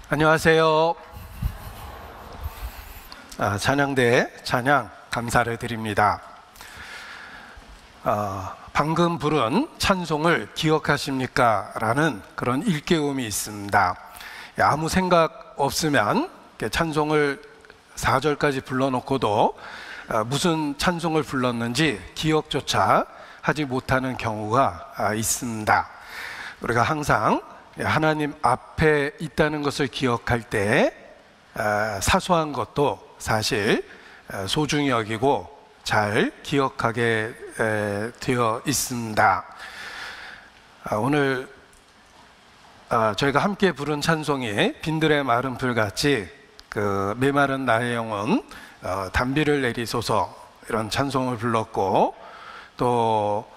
안녕하세요. 찬양대에 찬양 감사를 드립니다. 방금 부른 찬송을 기억하십니까? 라는 그런 일깨움이 있습니다. 아무 생각 없으면 찬송을 4절까지 불러놓고도 무슨 찬송을 불렀는지 기억조차 하지 못하는 경우가 있습니다. 우리가 항상 하나님 앞에 있다는 것을 기억할 때 사소한 것도 사실 소중히 여기고 잘 기억하게 되어 있습니다. 오늘 저희가 함께 부른 찬송이 빈들의 마른 풀같이 그 메마른 나의 영혼 단비를 내리소서 이런 찬송을 불렀고, 또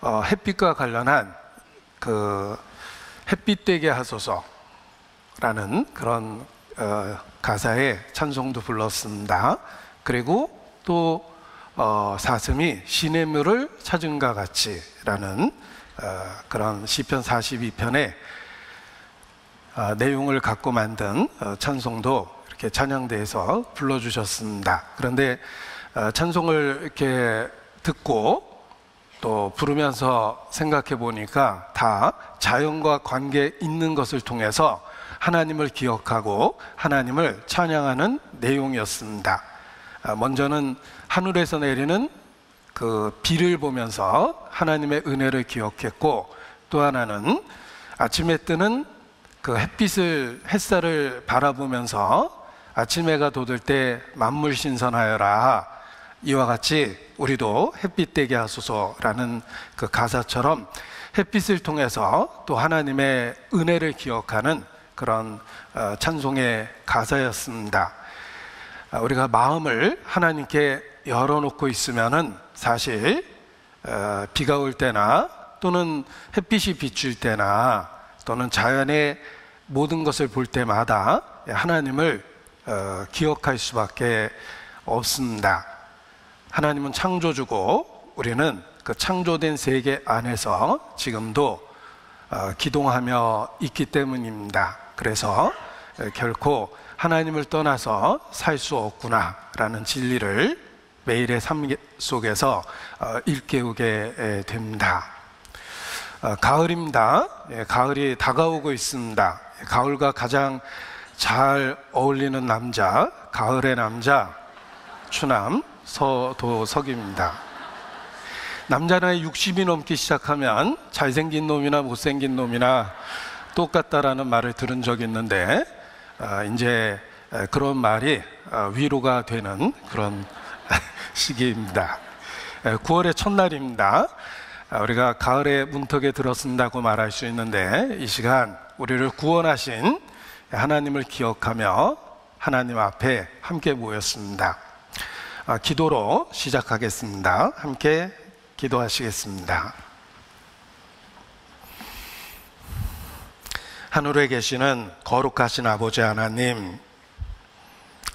햇빛과 관련한 그 햇빛 되게 하소서라는 그런 가사의 찬송도 불렀습니다. 그리고 또 사슴이 시냇물을 찾은 것 같이라는 그런 시편 42편의 내용을 갖고 만든 찬송도 이렇게 찬양대에서 불러주셨습니다. 그런데 찬송을 이렇게 듣고 또 부르면서 생각해 보니까 다 자연과 관계 있는 것을 통해서 하나님을 기억하고 하나님을 찬양하는 내용이었습니다. 먼저는 하늘에서 내리는 그 비를 보면서 하나님의 은혜를 기억했고, 또 하나는 아침에 뜨는 그 햇살을 바라보면서 아침 해가 돋을 때 만물 신선하여라, 이와 같이 우리도 햇빛 되게 하소서라는 그 가사처럼 햇빛을 통해서 또 하나님의 은혜를 기억하는 그런 찬송의 가사였습니다. 우리가 마음을 하나님께 열어놓고 있으면은 사실 비가 올 때나 또는 햇빛이 비출 때나 또는 자연의 모든 것을 볼 때마다 하나님을 기억할 수밖에 없습니다. 하나님은 창조주고 우리는 그 창조된 세계 안에서 지금도 기동하며 있기 때문입니다. 그래서 결코 하나님을 떠나서 살 수 없구나라는 진리를 매일의 삶 속에서 일깨우게 됩니다. 가을입니다. 가을이 다가오고 있습니다. 가을과 가장 잘 어울리는 남자, 가을의 남자, 추남 서도석입니다. 남자 나이 60이 넘기 시작하면 잘생긴 놈이나 못생긴 놈이나 똑같다라는 말을 들은 적이 있는데, 이제 그런 말이 위로가 되는 그런 시기입니다. 9월의 첫날입니다. 우리가 가을의 문턱에 들었습니다고 말할 수 있는데, 이 시간 우리를 구원하신 하나님을 기억하며 하나님 앞에 함께 모였습니다. 기도로 시작하겠습니다. 함께 기도하시겠습니다. 하늘에 계시는 거룩하신 아버지 하나님,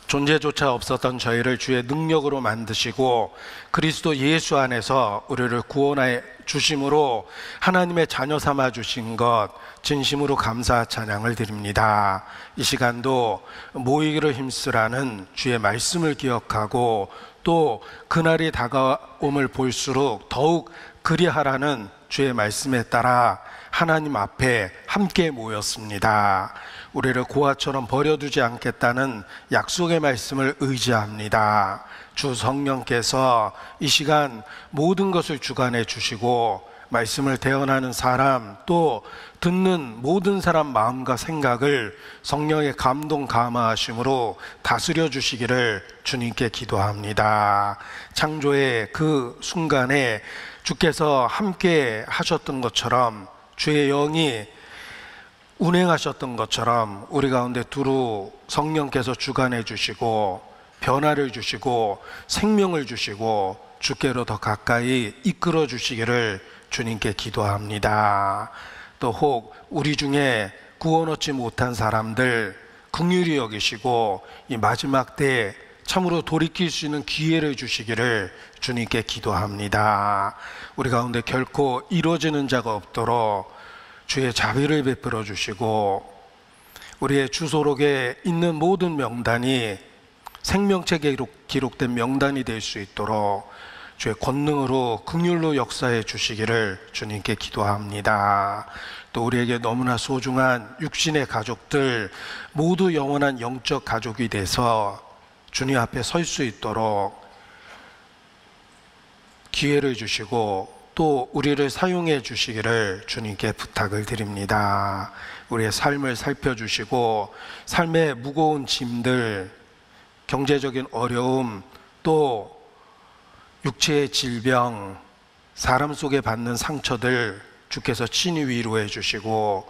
존재조차 없었던 저희를 주의 능력으로 만드시고 그리스도 예수 안에서 우리를 구원해 주심으로 하나님의 자녀 삼아 주신 것 진심으로 감사 찬양을 드립니다. 이 시간도 모이기를 힘쓰라는 주의 말씀을 기억하고 또 그날이 다가옴을 볼수록 더욱 그리하라는 주의 말씀에 따라 하나님 앞에 함께 모였습니다. 우리를 고아처럼 버려두지 않겠다는 약속의 말씀을 의지합니다. 주 성령께서 이 시간 모든 것을 주관해 주시고 말씀을 대언하는 사람 또 듣는 모든 사람 마음과 생각을 성령의 감동 감화하심으로 다스려 주시기를 주님께 기도합니다. 창조의 그 순간에 주께서 함께 하셨던 것처럼 주의 영이 운행하셨던 것처럼 우리 가운데 두루 성령께서 주관해 주시고 변화를 주시고 생명을 주시고 주께로 더 가까이 이끌어 주시기를 주님께 기도합니다. 또 혹 우리 중에 구원 얻지 못한 사람들 긍휼히 여기시고 이 마지막 때에 참으로 돌이킬 수 있는 기회를 주시기를 주님께 기도합니다. 우리 가운데 결코 이루어지는 자가 없도록 주의 자비를 베풀어 주시고 우리의 주소록에 있는 모든 명단이 생명책에 기록된 명단이 될 수 있도록 주의 권능으로 긍휼로 역사해 주시기를 주님께 기도합니다. 또 우리에게 너무나 소중한 육신의 가족들 모두 영원한 영적 가족이 돼서 주님 앞에 설 수 있도록 기회를 주시고 또 우리를 사용해 주시기를 주님께 부탁을 드립니다. 우리의 삶을 살펴주시고 삶의 무거운 짐들, 경제적인 어려움, 또 육체의 질병, 사람 속에 받는 상처들 주께서 친히 위로해 주시고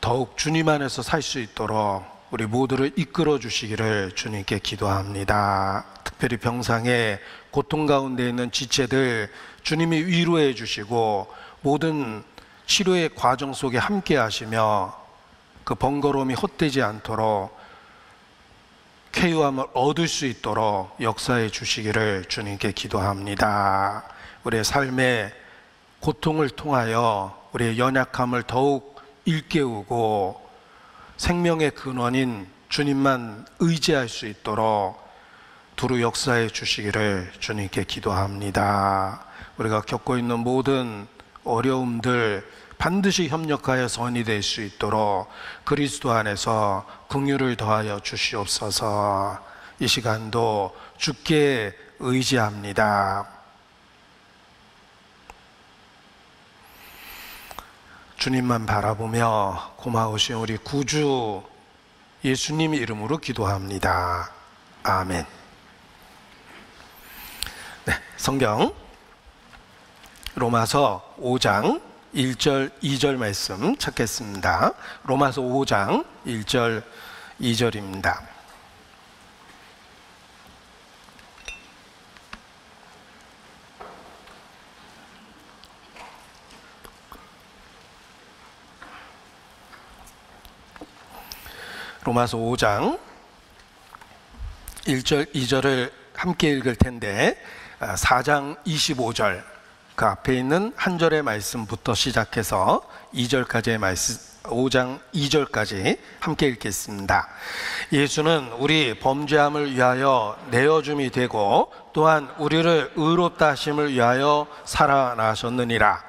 더욱 주님 안에서 살 수 있도록 우리 모두를 이끌어 주시기를 주님께 기도합니다. 특별히 병상에 고통 가운데 있는 지체들 주님이 위로해 주시고 모든 치료의 과정 속에 함께 하시며 그 번거로움이 헛되지 않도록 쾌유함을 얻을 수 있도록 역사해 주시기를 주님께 기도합니다. 우리의 삶의 고통을 통하여 우리의 연약함을 더욱 일깨우고 생명의 근원인 주님만 의지할 수 있도록 두루 역사해 주시기를 주님께 기도합니다. 우리가 겪고 있는 모든 어려움들 반드시 협력하여 선이 될 수 있도록 그리스도 안에서 긍휼을 더하여 주시옵소서. 이 시간도 주께 의지합니다. 주님만 바라보며 고마우신 우리 구주 예수님 이름으로 기도합니다. 아멘. 네, 성경 로마서 5장 1절 2절 말씀 찾겠습니다. 로마서 5장 1절 2절입니다. 로마서 5장 1절 2절을 함께 읽을 텐데 4장 25절 그 앞에 있는 한 절의 말씀부터 시작해서 2절까지의 말씀 5장 2절까지 함께 읽겠습니다. 예수는 우리 범죄함을 위하여 내어줌이 되고 또한 우리를 의롭다 하심을 위하여 살아나셨느니라.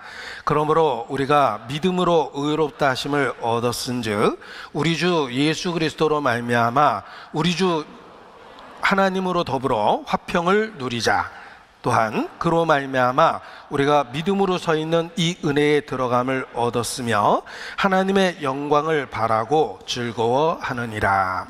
그러므로 우리가 믿음으로 의롭다 하심을 얻었은즉 우리 주 예수 그리스도로 말미암아 우리 주 하나님으로 더불어 화평을 누리자. 또한 그로 말미암아 우리가 믿음으로 서 있는 이 은혜에 들어감을 얻었으며 하나님의 영광을 바라고 즐거워하느니라.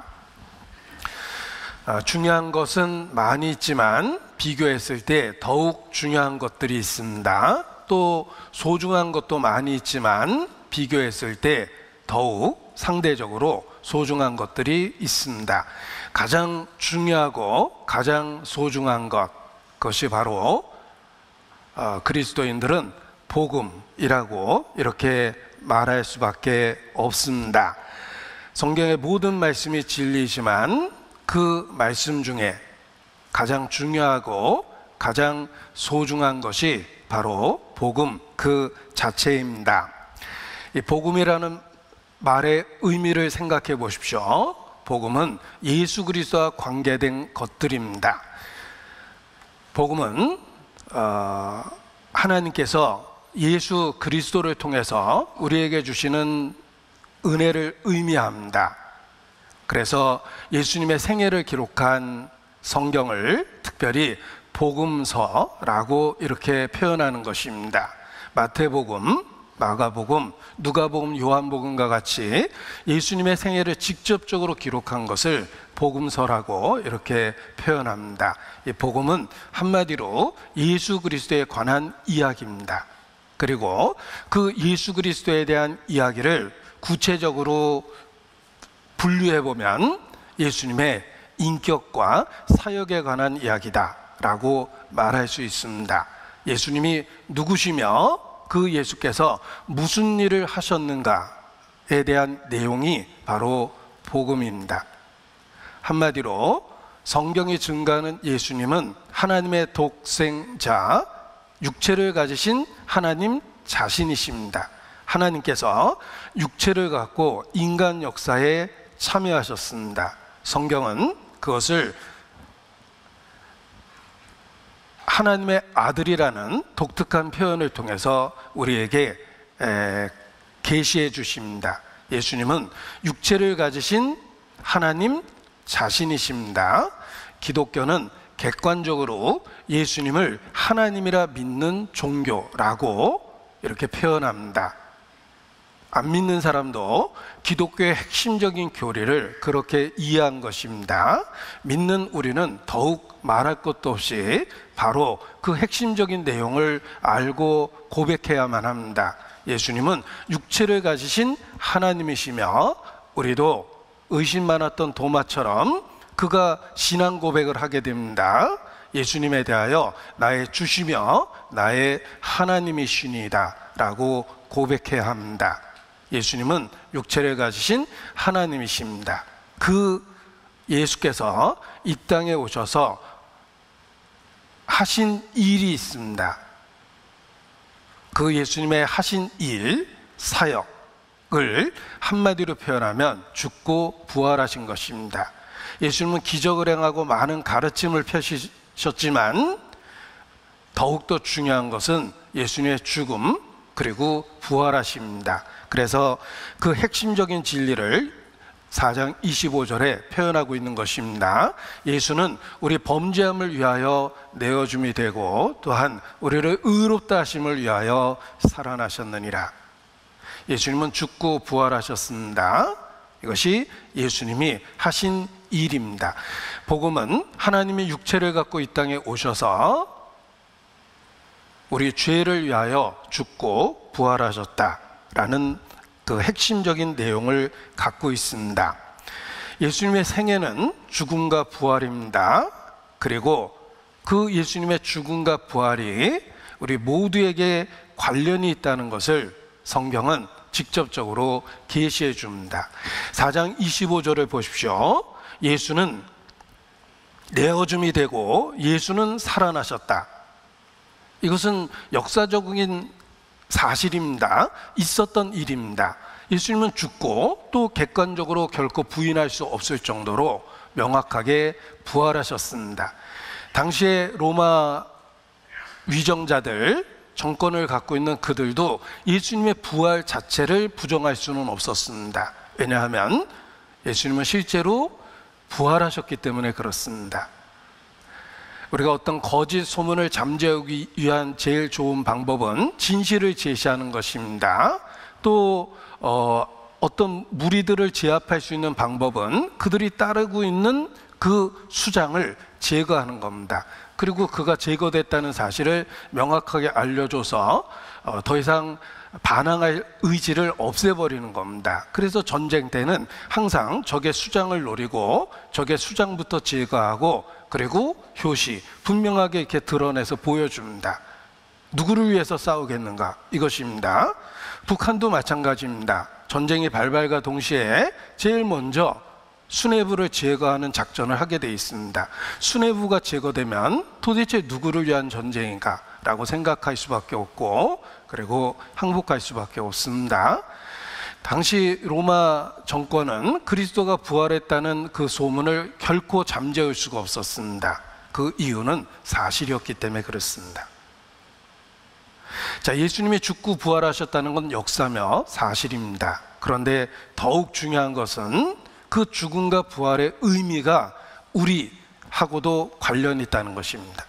중요한 것은 많이 있지만 비교했을 때 더욱 중요한 것들이 있습니다. 또 소중한 것도 많이 있지만 비교했을 때 더욱 상대적으로 소중한 것들이 있습니다. 가장 중요하고 가장 소중한 그것이 바로 그리스도인들은 복음이라고 이렇게 말할 수밖에 없습니다. 성경의 모든 말씀이 진리이지만 그 말씀 중에 가장 중요하고 가장 소중한 것이 바로 복음 그 자체입니다. 이 복음이라는 말의 의미를 생각해 보십시오. 복음은 예수 그리스도와 관계된 것들입니다. 복음은 하나님께서 예수 그리스도를 통해서 우리에게 주시는 은혜를 의미합니다. 그래서 예수님의 생애를 기록한 성경을 특별히 복음서라고 이렇게 표현하는 것입니다. 마태복음, 마가복음, 누가복음, 요한복음과 같이 예수님의 생애를 직접적으로 기록한 것을 복음서라고 이렇게 표현합니다. 이 복음은 한마디로 예수 그리스도에 관한 이야기입니다. 그리고 그 예수 그리스도에 대한 이야기를 구체적으로 분류해 보면 예수님의 인격과 사역에 관한 이야기다라고 말할 수 있습니다. 예수님이 누구시며 그 예수께서 무슨 일을 하셨는가에 대한 내용이 바로 복음입니다. 한마디로 성경이 증거하는 예수님은 하나님의 독생자, 육체를 가지신 하나님 자신이십니다. 하나님께서 육체를 갖고 인간 역사에 참여하셨습니다. 성경은 그것을 하나님의 아들이라는 독특한 표현을 통해서 우리에게 계시해 주십니다. 예수님은 육체를 가지신 하나님 자신이십니다. 기독교는 객관적으로 예수님을 하나님이라 믿는 종교라고 이렇게 표현합니다. 안 믿는 사람도 기독교의 핵심적인 교리를 그렇게 이해한 것입니다. 믿는 우리는 더욱 말할 것도 없이 바로 그 핵심적인 내용을 알고 고백해야만 합니다. 예수님은 육체를 가지신 하나님이시며 우리도 의심 많았던 도마처럼 그가 신앙 고백을 하게 됩니다. 예수님에 대하여 나의 주시며 나의 하나님이시니이다 라고 고백해야 합니다. 예수님은 육체를 가지신 하나님이십니다. 그 예수께서 이 땅에 오셔서 하신 일이 있습니다. 그 예수님의 하신 일, 사역을 한마디로 표현하면 죽고 부활하신 것입니다. 예수님은 기적을 행하고 많은 가르침을 펴셨지만 더욱더 중요한 것은 예수님의 죽음 그리고 부활하십니다. 그래서 그 핵심적인 진리를 4장 25절에 표현하고 있는 것입니다. 예수는 우리 범죄함을 위하여 내어줌이 되고 또한 우리를 의롭다 하심을 위하여 살아나셨느니라. 예수님은 죽고 부활하셨습니다. 이것이 예수님이 하신 일입니다. 복음은 하나님이 육체를 갖고 이 땅에 오셔서 우리 죄를 위하여 죽고 부활하셨다라는 그 핵심적인 내용을 갖고 있습니다. 예수님의 생애는 죽음과 부활입니다. 그리고 그 예수님의 죽음과 부활이 우리 모두에게 관련이 있다는 것을 성경은 직접적으로 계시해 줍니다. 4장 25절을 보십시오. 예수는 내어줌이 되고 예수는 살아나셨다. 이것은 역사적인 사실입니다. 있었던 일입니다. 예수님은 죽고 또 객관적으로 결코 부인할 수 없을 정도로 명확하게 부활하셨습니다. 당시에 로마 위정자들, 정권을 갖고 있는 그들도 예수님의 부활 자체를 부정할 수는 없었습니다. 왜냐하면 예수님은 실제로 부활하셨기 때문에 그렇습니다. 우리가 어떤 거짓 소문을 잠재우기 위한 제일 좋은 방법은 진실을 제시하는 것입니다. 또 어떤 무리들을 제압할 수 있는 방법은 그들이 따르고 있는 그 수장을 제거하는 겁니다. 그리고 그가 제거됐다는 사실을 명확하게 알려줘서 더 이상 반항할 의지를 없애버리는 겁니다. 그래서 전쟁 때는 항상 적의 수장을 노리고 적의 수장부터 제거하고 그리고 효시, 분명하게 이렇게 드러내서 보여줍니다. 누구를 위해서 싸우겠는가? 이것입니다. 북한도 마찬가지입니다. 전쟁이 발발과 동시에 제일 먼저 수뇌부를 제거하는 작전을 하게 돼 있습니다. 수뇌부가 제거되면 도대체 누구를 위한 전쟁인가? 라고 생각할 수밖에 없고 그리고 항복할 수밖에 없습니다. 당시 로마 정권은 그리스도가 부활했다는 그 소문을 결코 잠재울 수가 없었습니다. 그 이유는 사실이었기 때문에 그렇습니다. 자, 예수님이 죽고 부활하셨다는 건 역사며 사실입니다. 그런데 더욱 중요한 것은 그 죽음과 부활의 의미가 우리하고도 관련이 있다는 것입니다.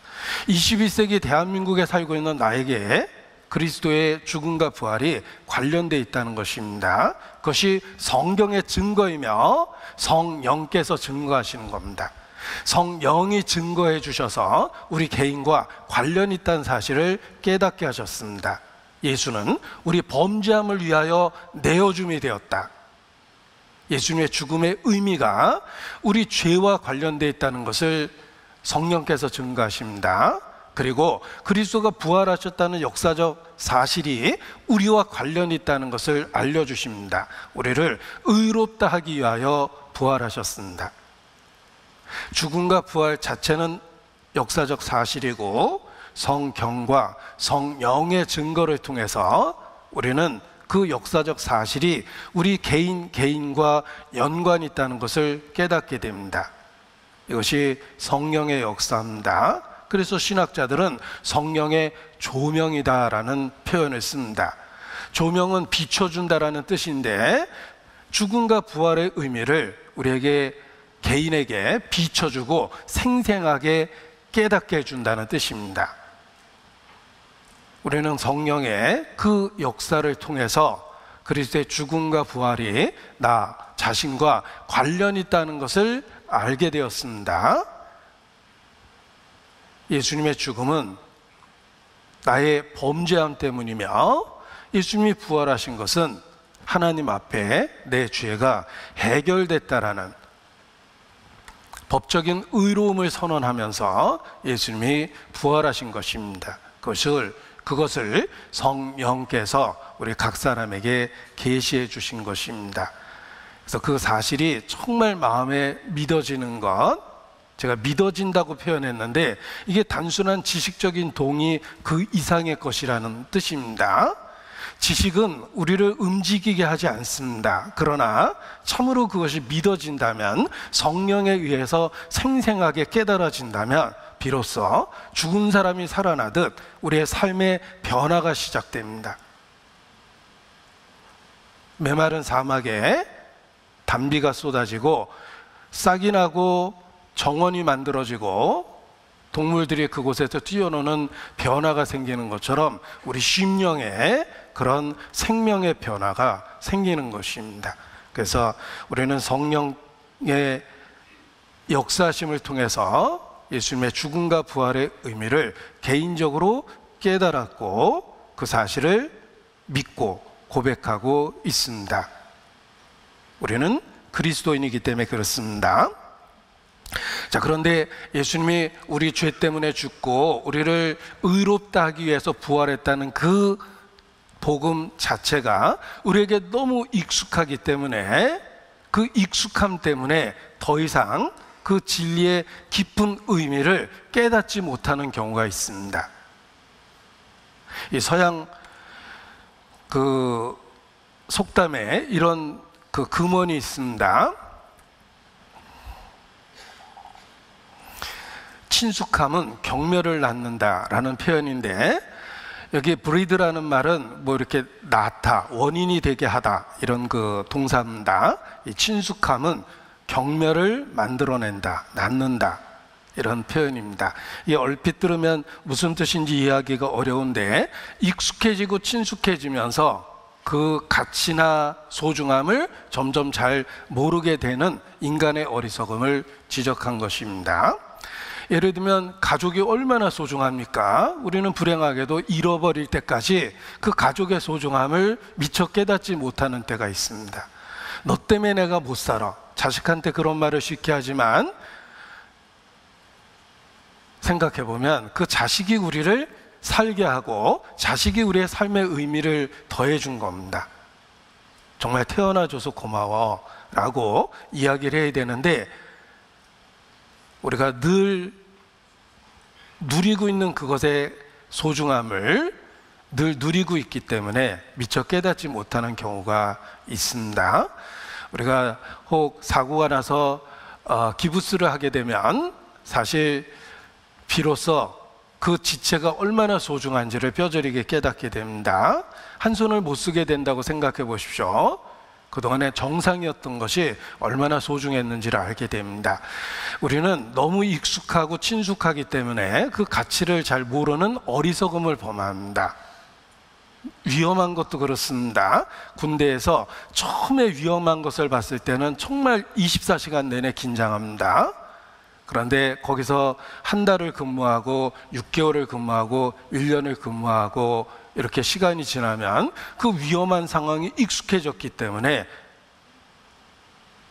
21세기 대한민국에 살고 있는 나에게 그리스도의 죽음과 부활이 관련되어 있다는 것입니다. 그것이 성경의 증거이며 성령께서 증거하시는 겁니다. 성령이 증거해 주셔서 우리 개인과 관련이 있다는 사실을 깨닫게 하셨습니다. 예수는 우리 범죄함을 위하여 내어줌이 되었다. 예수님의 죽음의 의미가 우리 죄와 관련되어 있다는 것을 성령께서 증거하십니다. 그리고 그리스도가 부활하셨다는 역사적 사실이 우리와 관련이 있다는 것을 알려주십니다. 우리를 의롭다 하기 위하여 부활하셨습니다. 죽음과 부활 자체는 역사적 사실이고 성경과 성령의 증거를 통해서 우리는 그 역사적 사실이 우리 개인과 연관이 있다는 것을 깨닫게 됩니다. 이것이 성령의 역사입니다. 그래서 신학자들은 성령의 조명이다라는 표현을 씁니다. 조명은 비춰준다라는 뜻인데 죽음과 부활의 의미를 우리에게 개인에게 비춰주고 생생하게 깨닫게 해준다는 뜻입니다. 우리는 성령의 그 역사를 통해서 그리스도의 죽음과 부활이 나 자신과 관련이 있다는 것을 알게 되었습니다. 예수님의 죽음은 나의 범죄함 때문이며 예수님이 부활하신 것은 하나님 앞에 내 죄가 해결됐다라는 법적인 의로움을 선언하면서 예수님이 부활하신 것입니다. 그것을 성령께서 우리 각 사람에게 계시해 주신 것입니다. 그래서 그 사실이 정말 마음에 믿어지는 것, 제가 믿어진다고 표현했는데 이게 단순한 지식적인 동의 그 이상의 것이라는 뜻입니다. 지식은 우리를 움직이게 하지 않습니다. 그러나 참으로 그것이 믿어진다면, 성령에 의해서 생생하게 깨달아진다면 비로소 죽은 사람이 살아나듯 우리의 삶의 변화가 시작됩니다. 메마른 사막에 단비가 쏟아지고 싹이 나고 정원이 만들어지고 동물들이 그곳에서 뛰어노는 변화가 생기는 것처럼 우리 심령에 그런 생명의 변화가 생기는 것입니다. 그래서 우리는 성령의 역사심을 통해서 예수님의 죽음과 부활의 의미를 개인적으로 깨달았고 그 사실을 믿고 고백하고 있습니다. 우리는 그리스도인이기 때문에 그렇습니다. 자, 그런데 예수님이 우리 죄 때문에 죽고 우리를 의롭다 하기 위해서 부활했다는 그 복음 자체가 우리에게 너무 익숙하기 때문에 그 익숙함 때문에 더 이상 그 진리의 깊은 의미를 깨닫지 못하는 경우가 있습니다. 이 서양 그 속담에 이런 그 금언이 있습니다. 친숙함은 경멸을 낳는다라는 표현인데, 여기 브리드라는 말은 뭐 이렇게 낳다, 원인이 되게 하다, 이런 그 동사입니다. 이 친숙함은 경멸을 만들어낸다, 낳는다, 이런 표현입니다. 이 얼핏 들으면 무슨 뜻인지 이해하기가 어려운데, 익숙해지고 친숙해지면서 그 가치나 소중함을 점점 잘 모르게 되는 인간의 어리석음을 지적한 것입니다. 예를 들면 가족이 얼마나 소중합니까? 우리는 불행하게도 잃어버릴 때까지 그 가족의 소중함을 미처 깨닫지 못하는 때가 있습니다. 너 때문에 내가 못 살아. 자식한테 그런 말을 쉽게 하지만 생각해보면 그 자식이 우리를 살게 하고 자식이 우리의 삶의 의미를 더해준 겁니다. 정말 태어나줘서 고마워 라고 이야기를 해야 되는데, 우리가 늘 누리고 있는 그것의 소중함을 늘 누리고 있기 때문에 미처 깨닫지 못하는 경우가 있습니다. 우리가 혹 사고가 나서 기부스를 하게 되면 사실 비로소 그 지체가 얼마나 소중한지를 뼈저리게 깨닫게 됩니다. 한 손을 못 쓰게 된다고 생각해 보십시오. 그동안의 정상이었던 것이 얼마나 소중했는지를 알게 됩니다. 우리는 너무 익숙하고 친숙하기 때문에 그 가치를 잘 모르는 어리석음을 범합니다. 위험한 것도 그렇습니다. 군대에서 처음에 위험한 것을 봤을 때는 정말 24시간 내내 긴장합니다. 그런데 거기서 한 달을 근무하고 6개월을 근무하고 1년을 근무하고 이렇게 시간이 지나면 그 위험한 상황이 익숙해졌기 때문에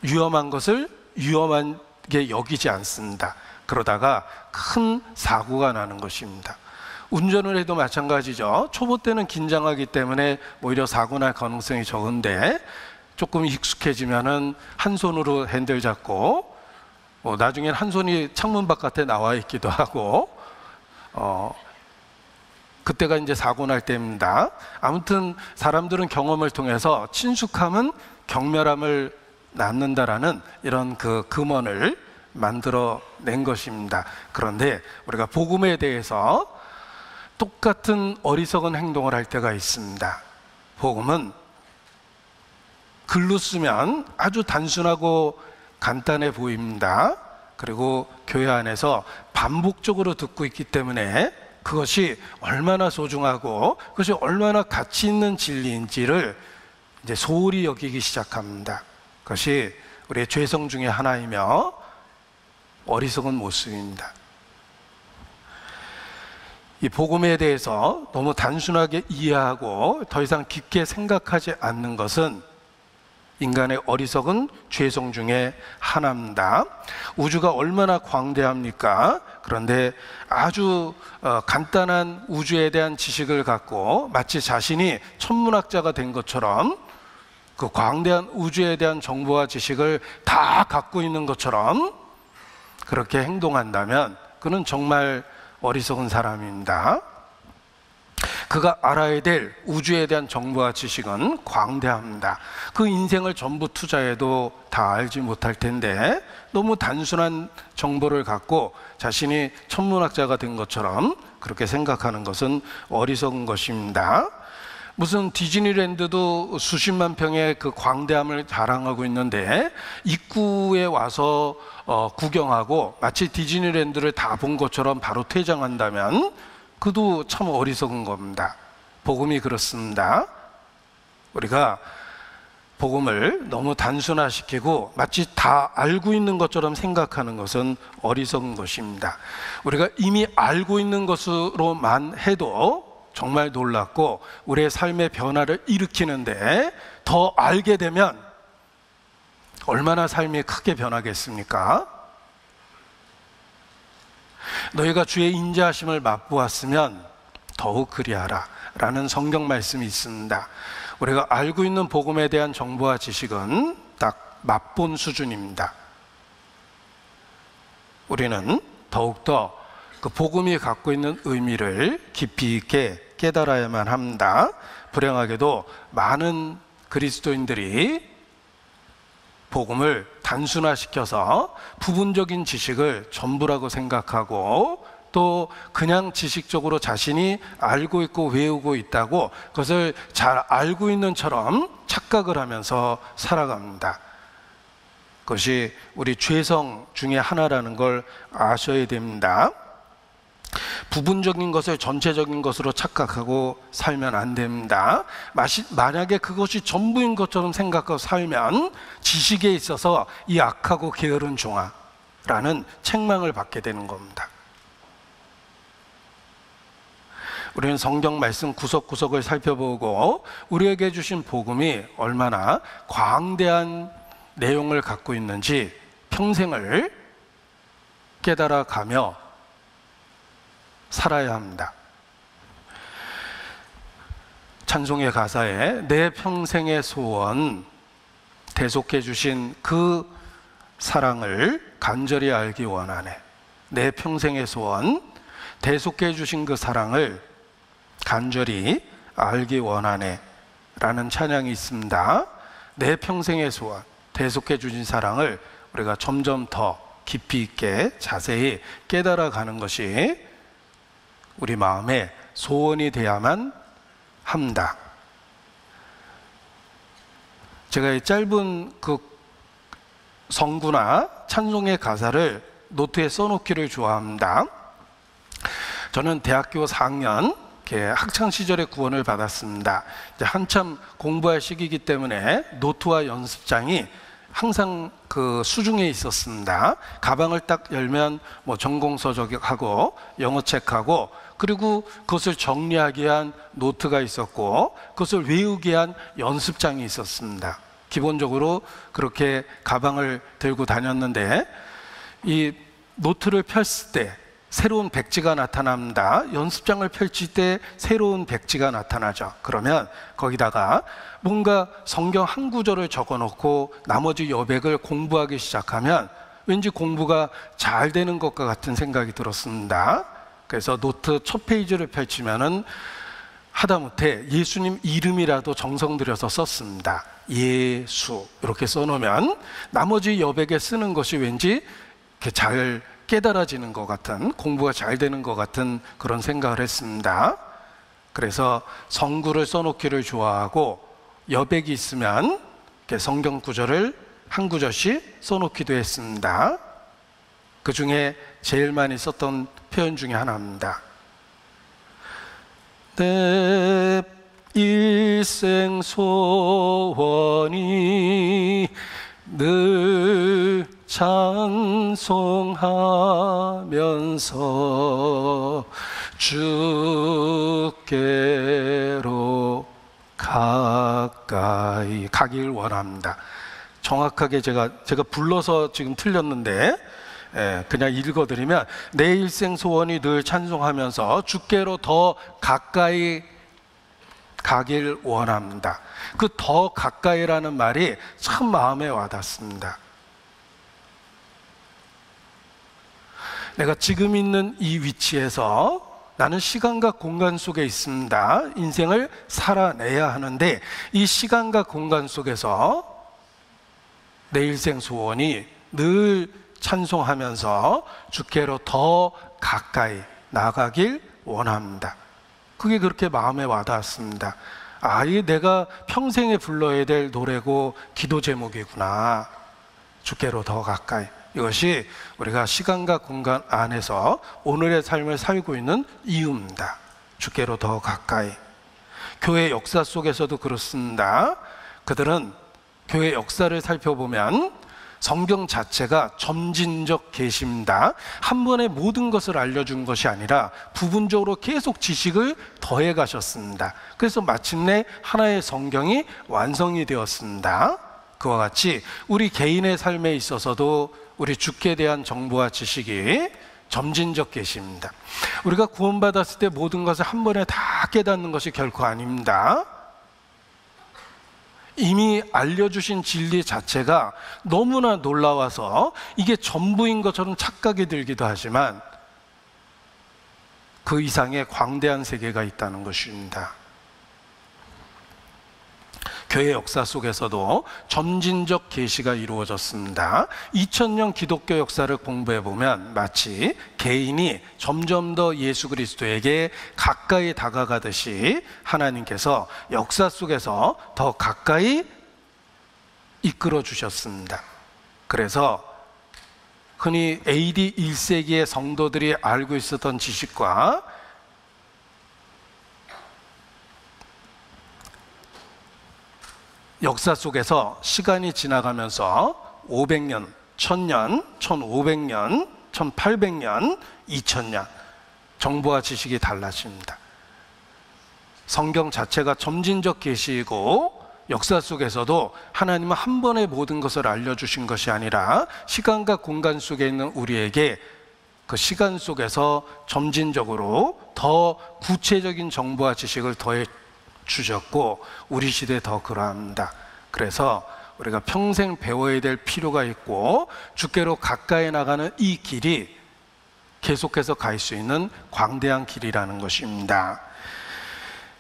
위험한 것을 위험하게 여기지 않습니다. 그러다가 큰 사고가 나는 것입니다. 운전을 해도 마찬가지죠. 초보 때는 긴장하기 때문에 오히려 사고 날 가능성이 적은데, 조금 익숙해지면은 한 손으로 핸들 잡고 나중엔 한 손이 창문 바깥에 나와 있기도 하고, 그때 그때가 이제 사고 날 때입니다. 아무튼 사람들은 경험을 통해서 친숙함은 경멸함을 낳는다라는 이런 그 금언을 만들어낸 것입니다. 그런데 우리가 복음에 대해서 똑같은 어리석은 행동을 할 때가 있습니다. 복음은 글로 쓰면 아주 단순하고 간단해 보입니다. 그리고 교회 안에서 반복적으로 듣고 있기 때문에 그것이 얼마나 소중하고 그것이 얼마나 가치 있는 진리인지를 이제 소홀히 여기기 시작합니다. 그것이 우리의 죄성 중에 하나이며 어리석은 모습입니다. 이 복음에 대해서 너무 단순하게 이해하고 더 이상 깊게 생각하지 않는 것은 인간의 어리석은 죄성 중에 하나입니다. 우주가 얼마나 광대합니까? 그런데 아주 간단한 우주에 대한 지식을 갖고 마치 자신이 천문학자가 된 것처럼 그 광대한 우주에 대한 정보와 지식을 다 갖고 있는 것처럼 그렇게 행동한다면 그는 정말 어리석은 사람입니다. 그가 알아야 될 우주에 대한 정보와 지식은 광대합니다. 그 인생을 전부 투자해도 다 알지 못할 텐데 너무 단순한 정보를 갖고 자신이 천문학자가 된 것처럼 그렇게 생각하는 것은 어리석은 것입니다. 무슨 디즈니랜드도 수십만 평의 그 광대함을 자랑하고 있는데 입구에 와서 구경하고 마치 디즈니랜드를 다 본 것처럼 바로 퇴장한다면 그도 참 어리석은 겁니다. 복음이 그렇습니다. 우리가 복음을 너무 단순화시키고 마치 다 알고 있는 것처럼 생각하는 것은 어리석은 것입니다. 우리가 이미 알고 있는 것으로만 해도 정말 놀랍고 우리의 삶의 변화를 일으키는데 더 알게 되면 얼마나 삶이 크게 변하겠습니까? 너희가 주의 인자하심을 맛보았으면 더욱 그리하라 라는 성경 말씀이 있습니다. 우리가 알고 있는 복음에 대한 정보와 지식은 딱 맛본 수준입니다. 우리는 더욱더 그 복음이 갖고 있는 의미를 깊이 있게 깨달아야만 합니다. 불행하게도 많은 그리스도인들이 복음을 단순화시켜서 부분적인 지식을 전부라고 생각하고 또 그냥 지식적으로 자신이 알고 있고 외우고 있다고 그것을 잘 알고 있는 처럼 착각을 하면서 살아갑니다. 그것이 우리 죄성 중에 하나라는 걸 아셔야 됩니다. 부분적인 것을 전체적인 것으로 착각하고 살면 안 됩니다. 만약에 그것이 전부인 것처럼 생각하고 살면 지식에 있어서 이 악하고 게으른 종아라는 책망을 받게 되는 겁니다. 우리는 성경 말씀 구석구석을 살펴보고 우리에게 주신 복음이 얼마나 광대한 내용을 갖고 있는지 평생을 깨달아가며 살아야 합니다. 찬송의 가사에 내 평생의 소원 대속해 주신 그 사랑을 간절히 알기 원하네. 내 평생의 소원 대속해 주신 그 사랑을 간절히 알기 원하네 라는 찬양이 있습니다. 내 평생의 소원 대속해 주신 사랑을 우리가 점점 더 깊이 있게 자세히 깨달아가는 것이 우리 마음의 소원이 돼야만 합니다. 제가 이 짧은 그 성구나 찬송의 가사를 노트에 써놓기를 좋아합니다. 저는 대학교 4학년 학창 시절에 구원을 받았습니다. 이제 한참 공부할 시기이기 때문에 노트와 연습장이 항상 그 수중에 있었습니다. 가방을 딱 열면 뭐 전공서적하고 영어책하고 그리고 그것을 정리하기 위한 노트가 있었고 그것을 외우기 위한 연습장이 있었습니다. 기본적으로 그렇게 가방을 들고 다녔는데 이 노트를 폈을 때 새로운 백지가 나타납니다. 연습장을 펼칠 때 새로운 백지가 나타나죠. 그러면 거기다가 뭔가 성경 한 구절을 적어놓고 나머지 여백을 공부하기 시작하면 왠지 공부가 잘 되는 것과 같은 생각이 들었습니다. 그래서 노트 첫 페이지를 펼치면은 하다못해 예수님 이름이라도 정성 들여서 썼습니다. 예수 이렇게 써놓으면 나머지 여백에 쓰는 것이 왠지 이렇게 잘 깨달아지는 것 같은, 공부가 잘 되는 것 같은 그런 생각을 했습니다. 그래서 성구를 써놓기를 좋아하고 여백이 있으면 이렇게 성경 구절을 한 구절씩 써놓기도 했습니다. 그 중에 제일 많이 썼던 표현 중에 하나입니다. 내 일생 소원이 늘 찬송하면서 주께로 가까이 가길 원합니다. 정확하게 제가 불러서 지금 틀렸는데 그냥 읽어드리면, 내 일생 소원이 늘 찬송하면서 주께로 더 가까이 가길 원합니다. 그 더 가까이라는 말이 참 마음에 와닿습니다. 내가 지금 있는 이 위치에서 나는 시간과 공간 속에 있습니다. 인생을 살아내야 하는데 이 시간과 공간 속에서 내 일생 소원이 늘 찬송하면서 주께로 더 가까이 나가길 원합니다. 그게 그렇게 마음에 와닿았습니다. 아, 이게 내가 평생에 불러야 될 노래고 기도 제목이구나. 주께로 더 가까이. 이것이 우리가 시간과 공간 안에서 오늘의 삶을 살고 있는 이유입니다. 주께로 더 가까이. 교회 역사 속에서도 그렇습니다. 그들은 교회 역사를 살펴보면 성경 자체가 점진적 계시입니다. 한 번에 모든 것을 알려준 것이 아니라 부분적으로 계속 지식을 더해 가셨습니다. 그래서 마침내 하나의 성경이 완성이 되었습니다. 그와 같이 우리 개인의 삶에 있어서도 우리 주께 대한 정보와 지식이 점진적 계시입니다. 우리가 구원받았을 때 모든 것을 한 번에 다 깨닫는 것이 결코 아닙니다. 이미 알려주신 진리 자체가 너무나 놀라워서 이게 전부인 것처럼 착각이 들기도 하지만 그 이상의 광대한 세계가 있다는 것입니다. 교회 역사 속에서도 점진적 계시가 이루어졌습니다. 2000년 기독교 역사를 공부해 보면 마치 개인이 점점 더 예수 그리스도에게 가까이 다가가듯이 하나님께서 역사 속에서 더 가까이 이끌어 주셨습니다. 그래서 흔히 AD 1세기의 성도들이 알고 있었던 지식과 역사 속에서 시간이 지나가면서 500년, 1000년, 1500년, 1800년, 2000년 정보와 지식이 달라집니다. 성경 자체가 점진적 계시이고 역사 속에서도 하나님은 한 번에 모든 것을 알려주신 것이 아니라 시간과 공간 속에 있는 우리에게 그 시간 속에서 점진적으로 더 구체적인 정보와 지식을 더해 주셨고 우리 시대에 더 그러합니다. 그래서 우리가 평생 배워야 될 필요가 있고 주께로 가까이 나가는 이 길이 계속해서 갈 수 있는 광대한 길이라는 것입니다.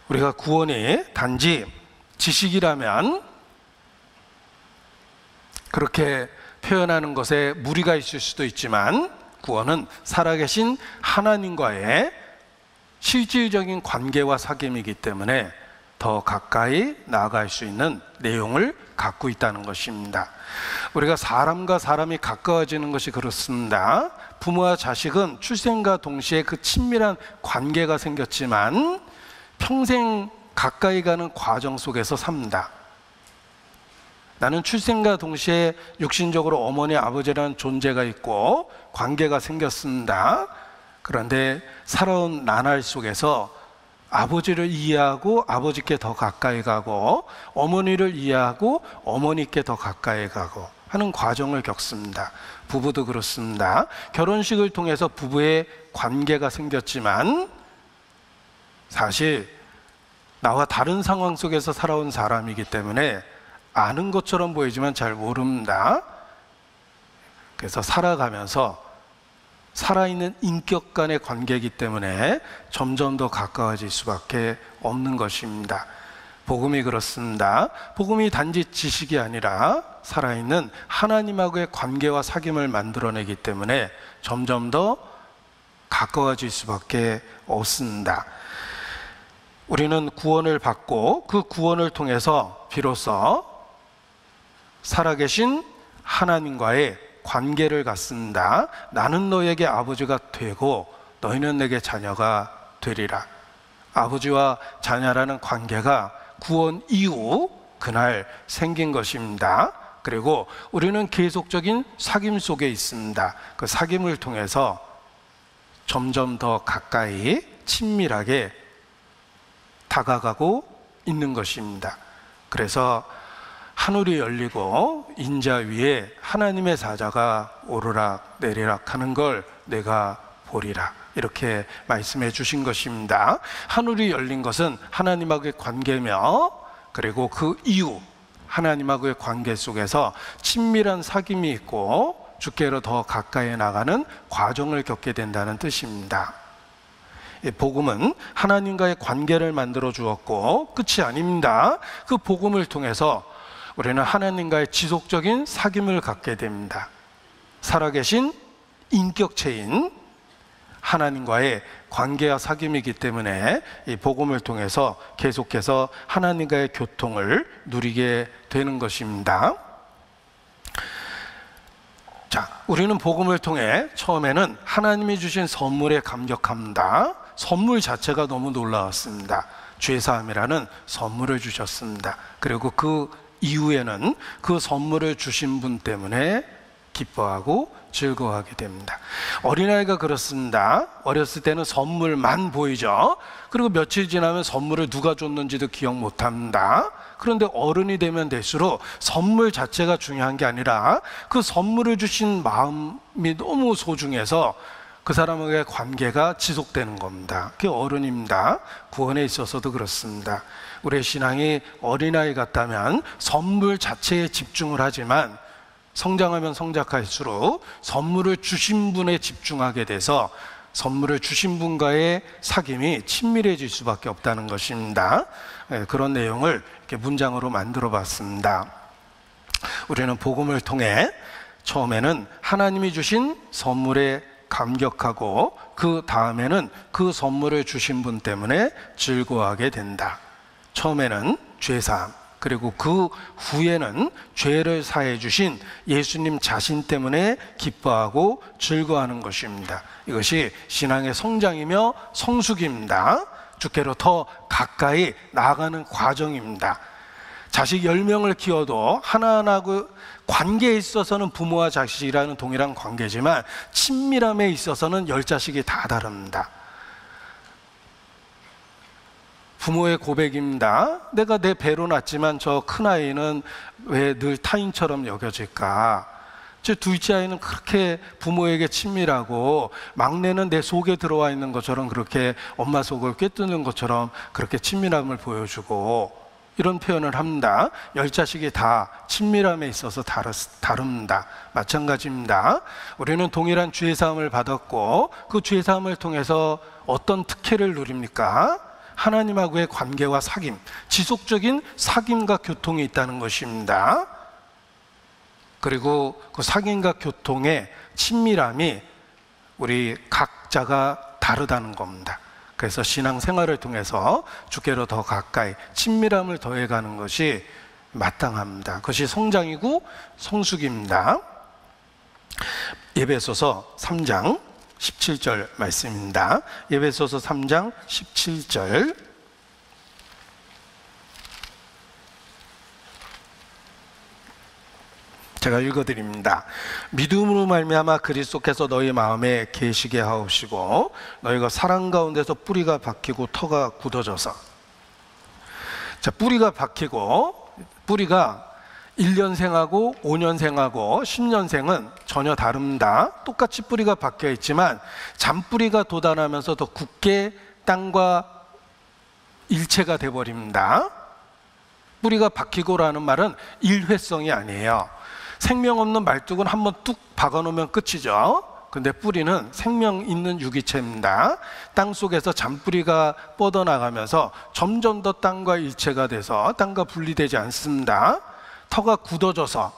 우리가 구원이 단지 지식이라면 그렇게 표현하는 것에 무리가 있을 수도 있지만 구원은 살아계신 하나님과의 실질적인 관계와 사귐이기 때문에 더 가까이 나아갈 수 있는 내용을 갖고 있다는 것입니다. 우리가 사람과 사람이 가까워지는 것이 그렇습니다. 부모와 자식은 출생과 동시에 그 친밀한 관계가 생겼지만 평생 가까이 가는 과정 속에서 삽니다. 나는 출생과 동시에 육신적으로 어머니, 아버지라는 존재가 있고 관계가 생겼습니다. 그런데 살아온 나날 속에서 아버지를 이해하고 아버지께 더 가까이 가고 어머니를 이해하고 어머니께 더 가까이 가고 하는 과정을 겪습니다. 부부도 그렇습니다. 결혼식을 통해서 부부의 관계가 생겼지만 사실 나와 다른 상황 속에서 살아온 사람이기 때문에 아는 것처럼 보이지만 잘 모릅니다. 그래서 살아가면서 살아있는 인격 간의 관계이기 때문에 점점 더 가까워질 수밖에 없는 것입니다. 복음이 그렇습니다. 복음이 단지 지식이 아니라 살아있는 하나님하고의 관계와 사귐을 만들어내기 때문에 점점 더 가까워질 수밖에 없습니다. 우리는 구원을 받고 그 구원을 통해서 비로소 살아계신 하나님과의 관계를 갖습니다. 나는 너에게 아버지가 되고 너희는 내게 자녀가 되리라. 아버지와 자녀라는 관계가 구원 이후 그날 생긴 것입니다. 그리고 우리는 계속적인 사귐 속에 있습니다. 그 사귐을 통해서 점점 더 가까이 친밀하게 다가가고 있는 것입니다. 그래서 하늘이 열리고 인자 위에 하나님의 사자가 오르락 내리락 하는 걸 내가 보리라, 이렇게 말씀해 주신 것입니다. 하늘이 열린 것은 하나님하고의 관계며, 그리고 그 이후 하나님하고의 관계 속에서 친밀한 사귐이 있고 주께로 더 가까이 나가는 과정을 겪게 된다는 뜻입니다. 복음은 하나님과의 관계를 만들어 주었고 끝이 아닙니다. 그 복음을 통해서 우리는 하나님과의 지속적인 사귐을 갖게 됩니다. 살아계신 인격체인 하나님과의 관계와 사귐이기 때문에 이 복음을 통해서 계속해서 하나님과의 교통을 누리게 되는 것입니다. 자, 우리는 복음을 통해 처음에는 하나님이 주신 선물에 감격합니다. 선물 자체가 너무 놀라웠습니다. 죄사함이라는 선물을 주셨습니다. 그리고 그 이후에는 그 선물을 주신 분 때문에 기뻐하고 즐거워하게 됩니다. 어린아이가 그렇습니다. 어렸을 때는 선물만 보이죠. 그리고 며칠 지나면 선물을 누가 줬는지도 기억 못합니다. 그런데 어른이 되면 될수록 선물 자체가 중요한 게 아니라 그 선물을 주신 마음이 너무 소중해서 그 사람과의 관계가 지속되는 겁니다. 그게 어른입니다. 구원에 있어서도 그렇습니다. 우리의 신앙이 어린아이 같다면 선물 자체에 집중을 하지만 성장하면 성장할수록 선물을 주신 분에 집중하게 돼서 선물을 주신 분과의 사귐이 친밀해질 수밖에 없다는 것입니다. 그런 내용을 이렇게 문장으로 만들어 봤습니다. 우리는 복음을 통해 처음에는 하나님이 주신 선물에 감격하고 그 다음에는 그 선물을 주신 분 때문에 즐거워하게 된다. 처음에는 죄사함, 그리고 그 후에는 죄를 사해 주신 예수님 자신 때문에 기뻐하고 즐거워하는 것입니다. 이것이 신앙의 성장이며 성숙입니다. 주께로 더 가까이 나아가는 과정입니다. 자식 10명을 키워도 하나하나 그 관계에 있어서는 부모와 자식이라는 동일한 관계지만 친밀함에 있어서는 10자식이 다 다릅니다. 부모의 고백입니다. 내가 내 배로 낳았지만 저 큰아이는 왜 늘 타인처럼 여겨질까? 제 둘째 아이는 그렇게 부모에게 친밀하고 막내는 내 속에 들어와 있는 것처럼 그렇게 엄마 속을 꿰뚫는 것처럼 그렇게 친밀함을 보여주고 이런 표현을 합니다. 10자식이 다 친밀함에 있어서 다릅니다. 마찬가지입니다. 우리는 동일한 죄사함을 받았고 그 죄사함을 통해서 어떤 특혜를 누립니까? 하나님하고의 관계와 사귐, 지속적인 사귐과 교통이 있다는 것입니다. 그리고 그 사귐과 교통의 친밀함이 우리 각자가 다르다는 겁니다. 그래서 신앙생활을 통해서 주께로 더 가까이 친밀함을 더해가는 것이 마땅합니다. 그것이 성장이고 성숙입니다. 에베소서 3장 17절 말씀입니다. 에베소서 3장 17절. 제가 읽어드립니다. 믿음으로 말미암아 그리스도께서 너희 마음에 계시게 하옵시고 너희가 사랑 가운데서 뿌리가 박히고 터가 굳어져서. 자, 뿌리가 박히고, 뿌리가 1년생하고 5년생하고 10년생은 전혀 다릅니다. 똑같이 뿌리가 박혀 있지만 잔뿌리가 돋아나면서 더 굳게 땅과 일체가 되어버립니다. 뿌리가 박히고라는 말은 일회성이 아니에요. 생명 없는 말뚝은 한번 뚝 박아놓으면 끝이죠. 근데 뿌리는 생명 있는 유기체입니다. 땅 속에서 잔뿌리가 뻗어나가면서 점점 더 땅과 일체가 돼서 땅과 분리되지 않습니다. 터가 굳어져서,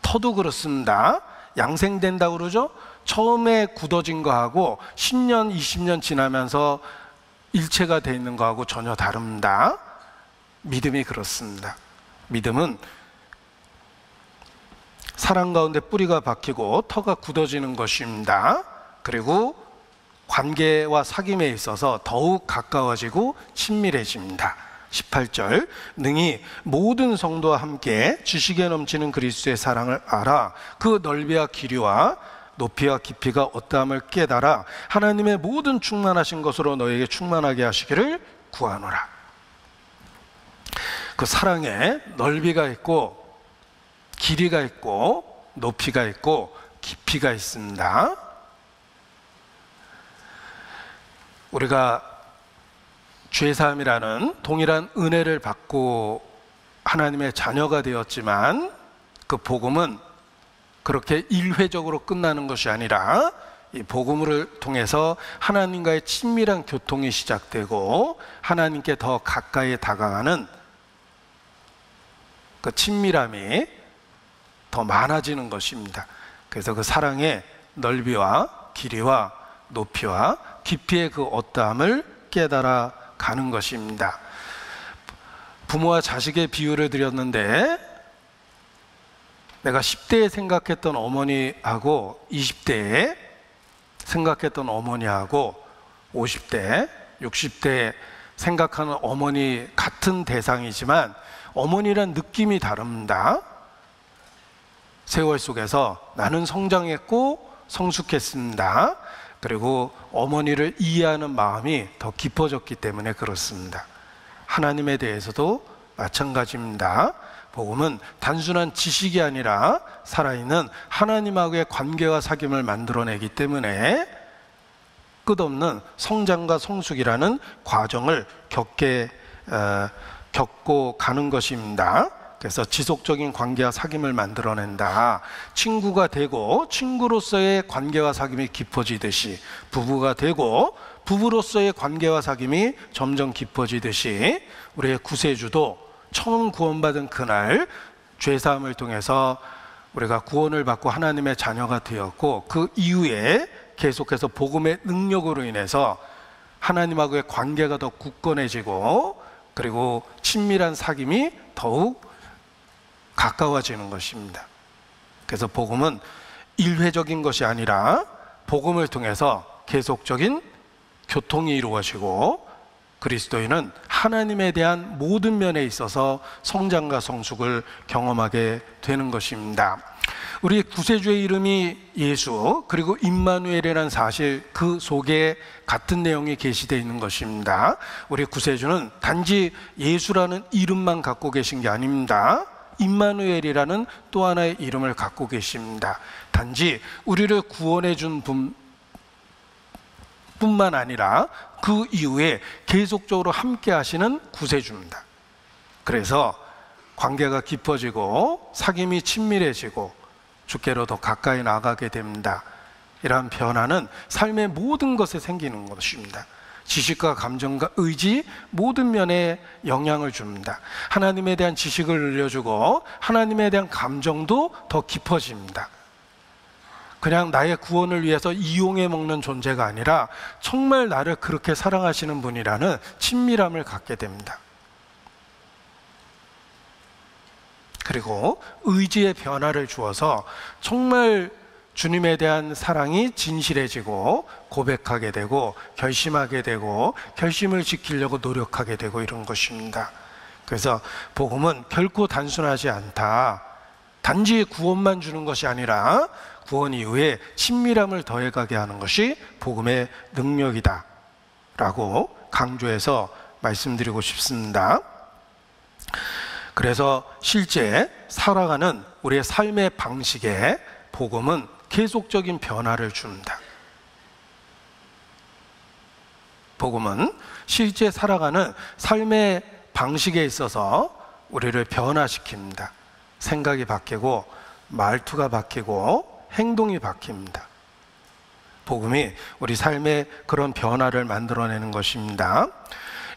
터도 그렇습니다. 양생된다고 그러죠? 처음에 굳어진 거하고 10년, 20년 지나면서 일체가 돼 있는 거하고 전혀 다릅니다. 믿음이 그렇습니다. 믿음은 사랑 가운데 뿌리가 박히고 터가 굳어지는 것입니다. 그리고 관계와 사귐에 있어서 더욱 가까워지고 친밀해집니다. 18절, 능히 모든 성도와 함께 지식에 넘치는 그리스도의 사랑을 알아 그 넓이와 길이와 높이와 깊이가 어떠함을 깨달아 하나님의 모든 충만하신 것으로 너에게 충만하게 하시기를 구하노라. 그 사랑에 넓이가 있고 길이가 있고 높이가 있고 깊이가 있습니다. 우리가 죄사함이라는 동일한 은혜를 받고 하나님의 자녀가 되었지만 그 복음은 그렇게 일회적으로 끝나는 것이 아니라 이 복음을 통해서 하나님과의 친밀한 교통이 시작되고 하나님께 더 가까이 다가가는 그 친밀함이 더 많아지는 것입니다. 그래서 그 사랑의 넓이와 길이와 높이와 깊이의 그 어떠함을 깨달아 가는 것입니다. 부모와 자식의 비유를 드렸는데 내가 10대에 생각했던 어머니하고 20대에 생각했던 어머니하고 50대, 60대에 생각하는 어머니 같은 대상이지만 어머니란 느낌이 다릅니다. 세월 속에서 나는 성장했고 성숙했습니다. 그리고 어머니를 이해하는 마음이 더 깊어졌기 때문에 그렇습니다. 하나님에 대해서도 마찬가지입니다. 복음은 단순한 지식이 아니라 살아있는 하나님하고의 관계와 사귐을 만들어내기 때문에 끝없는 성장과 성숙이라는 과정을 겪고 가는 것입니다. 그래서 지속적인 관계와 사귐을 만들어낸다. 친구가 되고 친구로서의 관계와 사귐이 깊어지듯이 부부가 되고 부부로서의 관계와 사귐이 점점 깊어지듯이 우리의 구세주도 처음 구원받은 그날 죄사함을 통해서 우리가 구원을 받고 하나님의 자녀가 되었고 그 이후에 계속해서 복음의 능력으로 인해서 하나님하고의 관계가 더 굳건해지고 그리고 친밀한 사귐이 더욱 가까워지는 것입니다. 그래서 복음은 일회적인 것이 아니라 복음을 통해서 계속적인 교통이 이루어지고 그리스도인은 하나님에 대한 모든 면에 있어서 성장과 성숙을 경험하게 되는 것입니다. 우리 구세주의 이름이 예수 그리고 임마누엘이라는 사실 그 속에 같은 내용이 게시되어 있는 것입니다. 우리 구세주는 단지 예수라는 이름만 갖고 계신 게 아닙니다. 임마누엘이라는 또 하나의 이름을 갖고 계십니다. 단지 우리를 구원해 준 뿐만 아니라 그 이후에 계속적으로 함께 하시는 구세주입니다. 그래서 관계가 깊어지고 사귐이 친밀해지고 주께로 더 가까이 나가게 됩니다. 이러한 변화는 삶의 모든 것에 생기는 것입니다. 지식과 감정과 의지 모든 면에 영향을 줍니다. 하나님에 대한 지식을 늘려주고 하나님에 대한 감정도 더 깊어집니다. 그냥 나의 구원을 위해서 이용해 먹는 존재가 아니라 정말 나를 그렇게 사랑하시는 분이라는 친밀함을 갖게 됩니다. 그리고 의지의 변화를 주어서 정말 주님에 대한 사랑이 진실해지고 고백하게 되고 결심하게 되고 결심을 지키려고 노력하게 되고 이런 것입니다. 그래서 복음은 결코 단순하지 않다. 단지 구원만 주는 것이 아니라 구원 이후에 친밀함을 더해가게 하는 것이 복음의 능력이다 라고 강조해서 말씀드리고 싶습니다. 그래서 실제 살아가는 우리의 삶의 방식에 복음은 계속적인 변화를 줍니다. 복음은 실제 살아가는 삶의 방식에 있어서 우리를 변화시킵니다. 생각이 바뀌고 말투가 바뀌고 행동이 바뀝니다. 복음이 우리 삶의 그런 변화를 만들어내는 것입니다.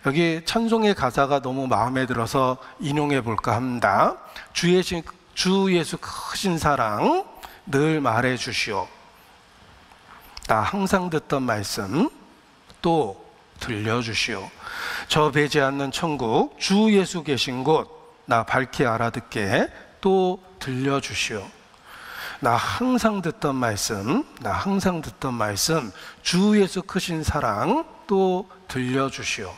여기 찬송의 가사가 너무 마음에 들어서 인용해 볼까 합니다. 주 예수 크신 사랑 늘 말해 주시오. 나 항상 듣던 말씀 또 들려주시오. 저 배지 않는 천국 주 예수 계신 곳 나 밝히 알아듣게 또 들려주시오. 나 항상 듣던 말씀 주 예수 크신 사랑 또 들려주시오.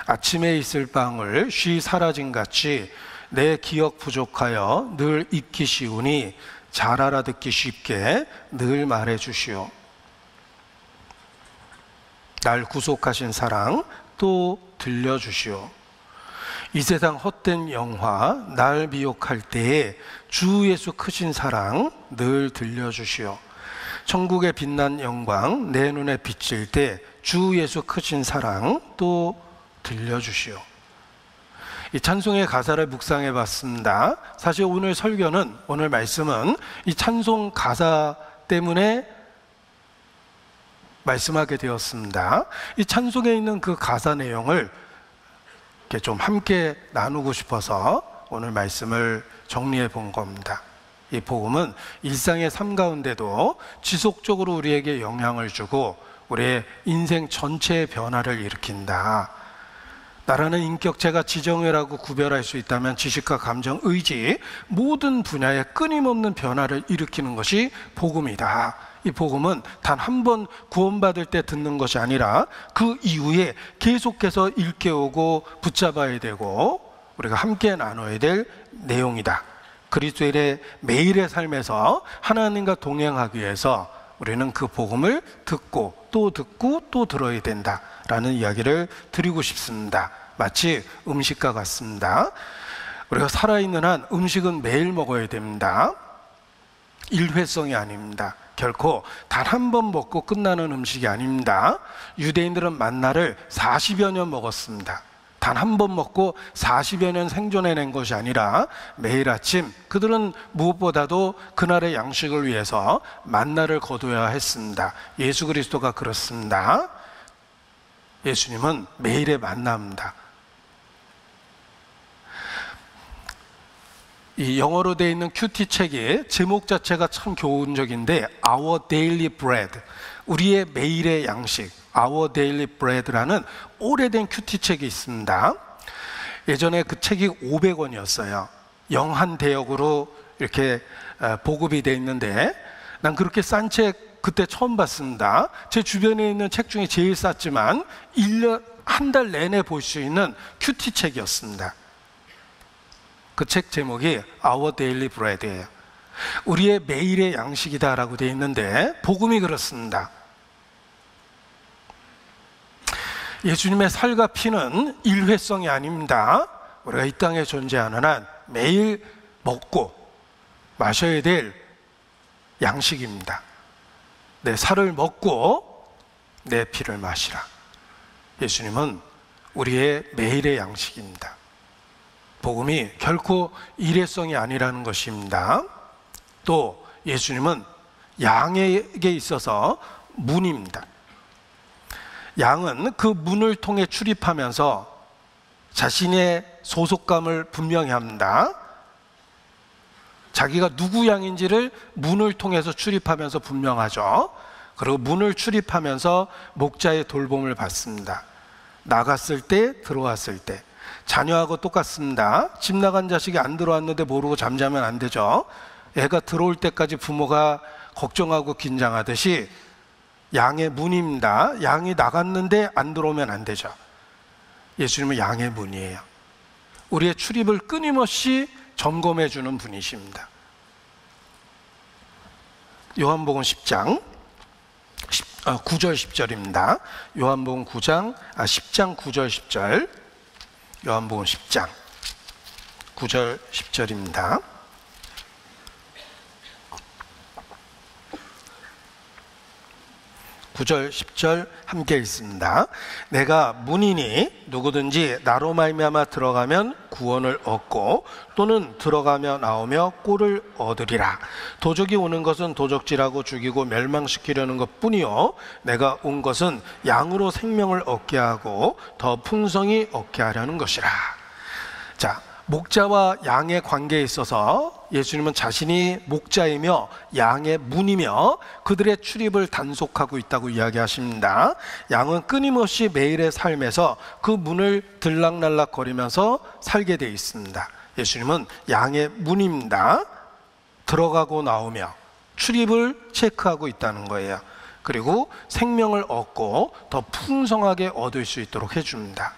아침에 있을 빵을 쉬 사라진 같이 내 기억 부족하여 늘 잊기 쉬우니 잘 알아듣기 쉽게 늘 말해 주시오. 날 구속하신 사랑 또 들려주시오. 이 세상 헛된 영화 날 미혹할 때에 주 예수 크신 사랑 늘 들려주시오. 천국의 빛난 영광 내 눈에 비칠 때 주 예수 크신 사랑 또 들려주시오. 이 찬송의 가사를 묵상해 봤습니다. 사실 오늘 설교는, 오늘 말씀은 이 찬송 가사 때문에 말씀하게 되었습니다. 이 찬송에 있는 그 가사 내용을 이렇게 좀 함께 나누고 싶어서 오늘 말씀을 정리해 본 겁니다. 이 복음은 일상의 삶 가운데도 지속적으로 우리에게 영향을 주고 우리의 인생 전체의 변화를 일으킨다. 나라는 인격체가 지정회라고 구별할 수 있다면 지식과 감정, 의지 모든 분야에 끊임없는 변화를 일으키는 것이 복음이다. 이 복음은 단 한 번 구원받을 때 듣는 것이 아니라 그 이후에 계속해서 일깨우고 붙잡아야 되고 우리가 함께 나눠야 될 내용이다. 그리스도인의 매일의 삶에서 하나님과 동행하기 위해서 우리는 그 복음을 듣고 또 들어야 된다라는 이야기를 드리고 싶습니다. 마치 음식과 같습니다. 우리가 살아있는 한 음식은 매일 먹어야 됩니다. 일회성이 아닙니다. 결코 단 한 번 먹고 끝나는 음식이 아닙니다. 유대인들은 만나를 40여 년 먹었습니다. 단 한 번 먹고 40여 년 생존해낸 것이 아니라 매일 아침 그들은 무엇보다도 그날의 양식을 위해서 만나를 거둬야 했습니다. 예수 그리스도가 그렇습니다. 예수님은 매일의 만나입니다. 이 영어로 되어 있는 큐티 책의 제목 자체가 참 교훈적인데 Our Daily Bread, 우리의 매일의 양식, Our Daily Bread라는 오래된 큐티 책이 있습니다. 예전에 그 책이 500원이었어요. 영한 대역으로 이렇게 보급이 되어 있는데 난 그렇게 싼 책 그때 처음 봤습니다. 제 주변에 있는 책 중에 제일 쌌지만 1년, 한 달 내내 볼 수 있는 큐티 책이었습니다. 그 책 제목이 Our Daily Bread예요. 우리의 매일의 양식이다라고 되어 있는데 복음이 그렇습니다. 예수님의 살과 피는 일회성이 아닙니다. 우리가 이 땅에 존재하는 한 매일 먹고 마셔야 될 양식입니다. 내 살을 먹고 내 피를 마시라. 예수님은 우리의 매일의 양식입니다. 복음이 결코 일회성이 아니라는 것입니다. 또 예수님은 양에게 있어서 문입니다. 양은 그 문을 통해 출입하면서 자신의 소속감을 분명히 합니다. 자기가 누구 양인지를 문을 통해서 출입하면서 분명하죠. 그리고 문을 출입하면서 목자의 돌봄을 받습니다. 나갔을 때, 들어왔을 때. 자녀하고 똑같습니다. 집 나간 자식이 안 들어왔는데 모르고 잠자면 안 되죠. 애가 들어올 때까지 부모가 걱정하고 긴장하듯이 양의 문입니다. 양이 나갔는데 안 들어오면 안 되죠. 예수님은 양의 문이에요. 우리의 출입을 끊임없이 점검해 주는 분이십니다. 요한복음 10장 9절 10절입니다. 요한복음 10장 9절 10절. 요한복음 10장 9절 10절입니다. 9절, 10절 함께 있습니다. 내가 문이니 누구든지 나로 말미암아 들어가면 구원을 얻고 또는 들어가며 나오며 꼴을 얻으리라. 도적이 오는 것은 도적질하고 죽이고 멸망시키려는 것뿐이요 내가 온 것은 양으로 생명을 얻게 하고 더 풍성히 얻게 하려는 것이라. 자, 목자와 양의 관계에 있어서 예수님은 자신이 목자이며 양의 문이며 그들의 출입을 단속하고 있다고 이야기하십니다. 양은 끊임없이 매일의 삶에서 그 문을 들락날락거리면서 살게 되어 있습니다. 예수님은 양의 문입니다. 들어가고 나오며 출입을 체크하고 있다는 거예요. 그리고 생명을 얻고 더 풍성하게 얻을 수 있도록 해줍니다.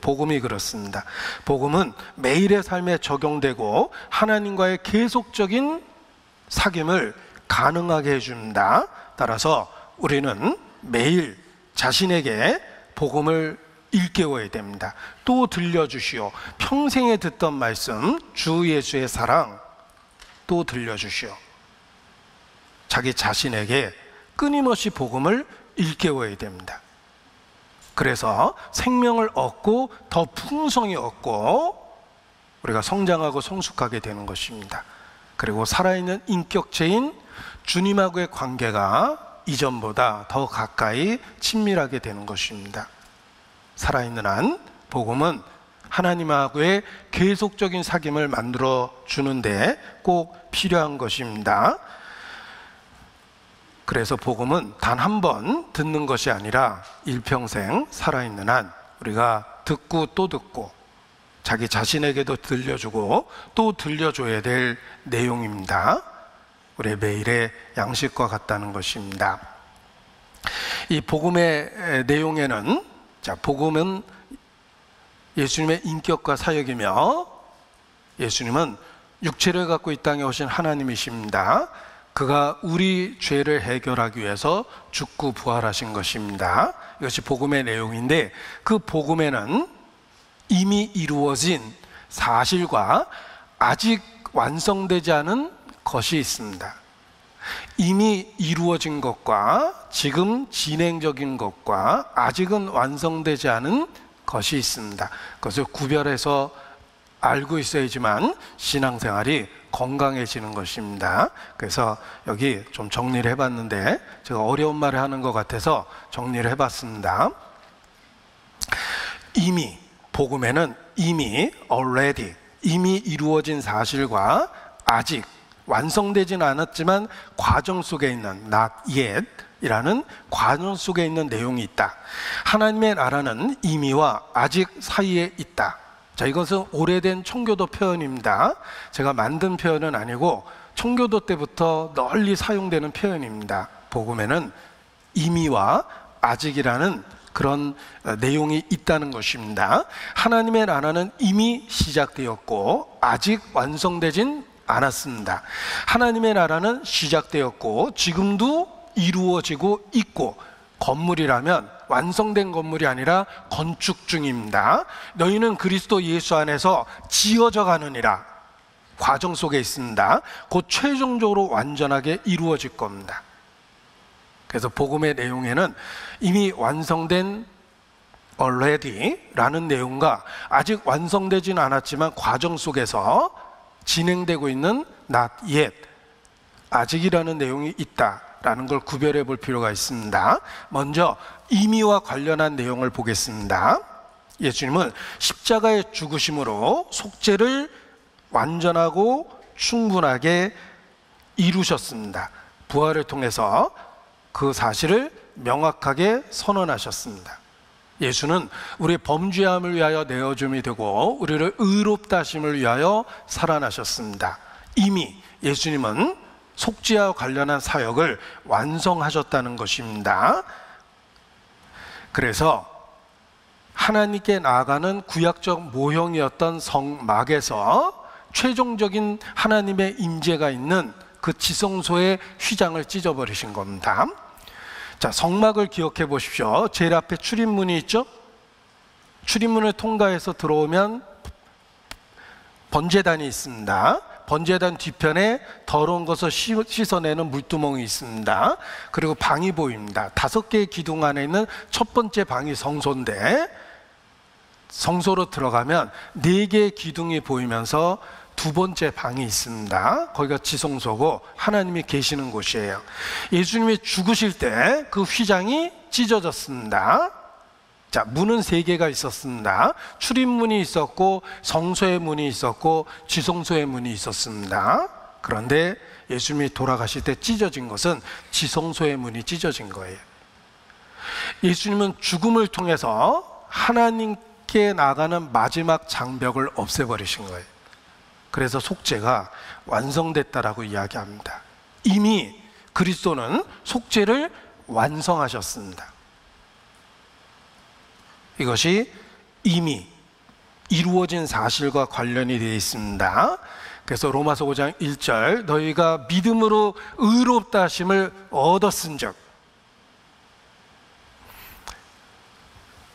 복음이 그렇습니다. 복음은 매일의 삶에 적용되고 하나님과의 계속적인 사귐을 가능하게 해줍니다. 따라서 우리는 매일 자신에게 복음을 일깨워야 됩니다. 또 들려주시오. 평생에 듣던 말씀, 주 예수의 사랑 또 들려주시오. 자기 자신에게 끊임없이 복음을 일깨워야 됩니다. 그래서 생명을 얻고 더 풍성히 얻고 우리가 성장하고 성숙하게 되는 것입니다. 그리고 살아있는 인격체인 주님하고의 관계가 이전보다 더 가까이 친밀하게 되는 것입니다. 살아있는 한 복음은 하나님하고의 계속적인 사귐을 만들어 주는데 꼭 필요한 것입니다. 그래서 복음은 단 한 번 듣는 것이 아니라 일평생 살아있는 한 우리가 듣고 또 듣고 자기 자신에게도 들려주고 또 들려줘야 될 내용입니다. 우리의 매일의 양식과 같다는 것입니다. 이 복음의 내용에는 복음은 예수님의 인격과 사역이며 예수님은 육체를 갖고 이 땅에 오신 하나님이십니다. 그가 우리 죄를 해결하기 위해서 죽고 부활하신 것입니다. 이것이 복음의 내용인데 그 복음에는 이미 이루어진 사실과 아직 완성되지 않은 것이 있습니다. 이미 이루어진 것과 지금 진행적인 것과 아직은 완성되지 않은 것이 있습니다. 그것을 구별해서 알고 있어야지만 신앙생활이 건강해지는 것입니다. 그래서 여기 좀 정리를 해봤는데 제가 어려운 말을 하는 것 같아서 정리를 해봤습니다. 이미, 복음에는 이미, already, 이미 이루어진 사실과 아직 완성되지는 않았지만 과정 속에 있는 not yet 이라는 과정 속에 있는 내용이 있다. 하나님의 나라는 이미와 아직 사이에 있다. 자, 이것은 오래된 청교도 표현입니다. 제가 만든 표현은 아니고 청교도 때부터 널리 사용되는 표현입니다. 복음에는 이미와 아직이라는 그런 내용이 있다는 것입니다. 하나님의 나라는 이미 시작되었고 아직 완성되진 않았습니다. 하나님의 나라는 시작되었고 지금도 이루어지고 있고 건물이라면 완성된 건물이 아니라 건축 중입니다. 너희는 그리스도 예수 안에서 지어져 가느니라. 과정 속에 있습니다. 곧 최종적으로 완전하게 이루어질 겁니다. 그래서 복음의 내용에는 이미 완성된 already라는 내용과 아직 완성되진 않았지만 과정 속에서 진행되고 있는 not yet, 아직이라는 내용이 있다라는 걸 구별해 볼 필요가 있습니다. 먼저 이미와 관련한 내용을 보겠습니다. 예수님은 십자가의 죽으심으로 속죄를 완전하고 충분하게 이루셨습니다. 부활을 통해서 그 사실을 명확하게 선언하셨습니다. 예수는 우리의 범죄함을 위하여 내어줌이 되고 우리를 의롭다 하심을 위하여 살아나셨습니다. 이미 예수님은 속죄와 관련한 사역을 완성하셨다는 것입니다. 그래서 하나님께 나아가는 구약적 모형이었던 성막에서 최종적인 하나님의 임재가 있는 그 지성소의 휘장을 찢어버리신 겁니다. 자, 성막을 기억해 보십시오. 제일 앞에 출입문이 있죠? 출입문을 통과해서 들어오면 번제단이 있습니다. 번제단 뒤편에 더러운 것을 씻어내는 물두멍이 있습니다. 그리고 방이 보입니다. 5개의 기둥 안에 있는 첫 번째 방이 성소인데, 성소로 들어가면 4개의 기둥이 보이면서 두 번째 방이 있습니다. 거기가 지성소고 하나님이 계시는 곳이에요. 예수님이 죽으실 때 그 휘장이 찢어졌습니다. 자, 문은 3개가 있었습니다. 출입문이 있었고, 성소의 문이 있었고, 지성소의 문이 있었습니다. 그런데 예수님이 돌아가실 때 찢어진 것은 지성소의 문이 찢어진 거예요. 예수님은 죽음을 통해서 하나님께 나가는 마지막 장벽을 없애버리신 거예요. 그래서 속죄가 완성됐다라고 이야기합니다. 이미 그리스도는 속죄를 완성하셨습니다. 이것이 이미 이루어진 사실과 관련이 되어 있습니다. 그래서 로마서 5장 1절, 너희가 믿음으로 의롭다 하심을 얻었은즉,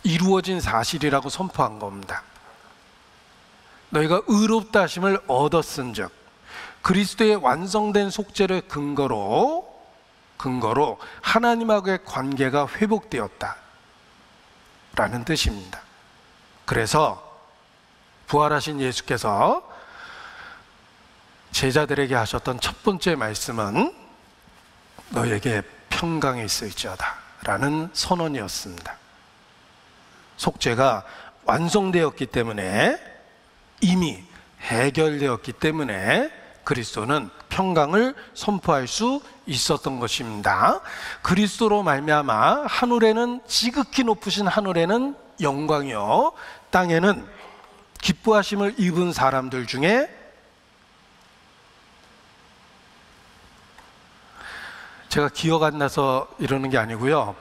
이루어진 사실이라고 선포한 겁니다. 너희가 의롭다 하심을 얻었은즉, 그리스도의 완성된 속죄를 근거로 하나님하고의 관계가 회복되었다 라는 뜻입니다. 그래서 부활하신 예수께서 제자들에게 하셨던 첫 번째 말씀은 너희에게 평강이 있을지어다 라는 선언이었습니다. 속죄가 완성되었기 때문에, 이미 해결되었기 때문에 그리스도는 평강을 선포할 수 있었던 것입니다. 그리스도로 말미암아 하늘에는, 지극히 높으신 하늘에는 영광이요, 땅에는 기뻐하심을 입은 사람들 중에, 제가 기억 안 나서 이러는 게 아니고요,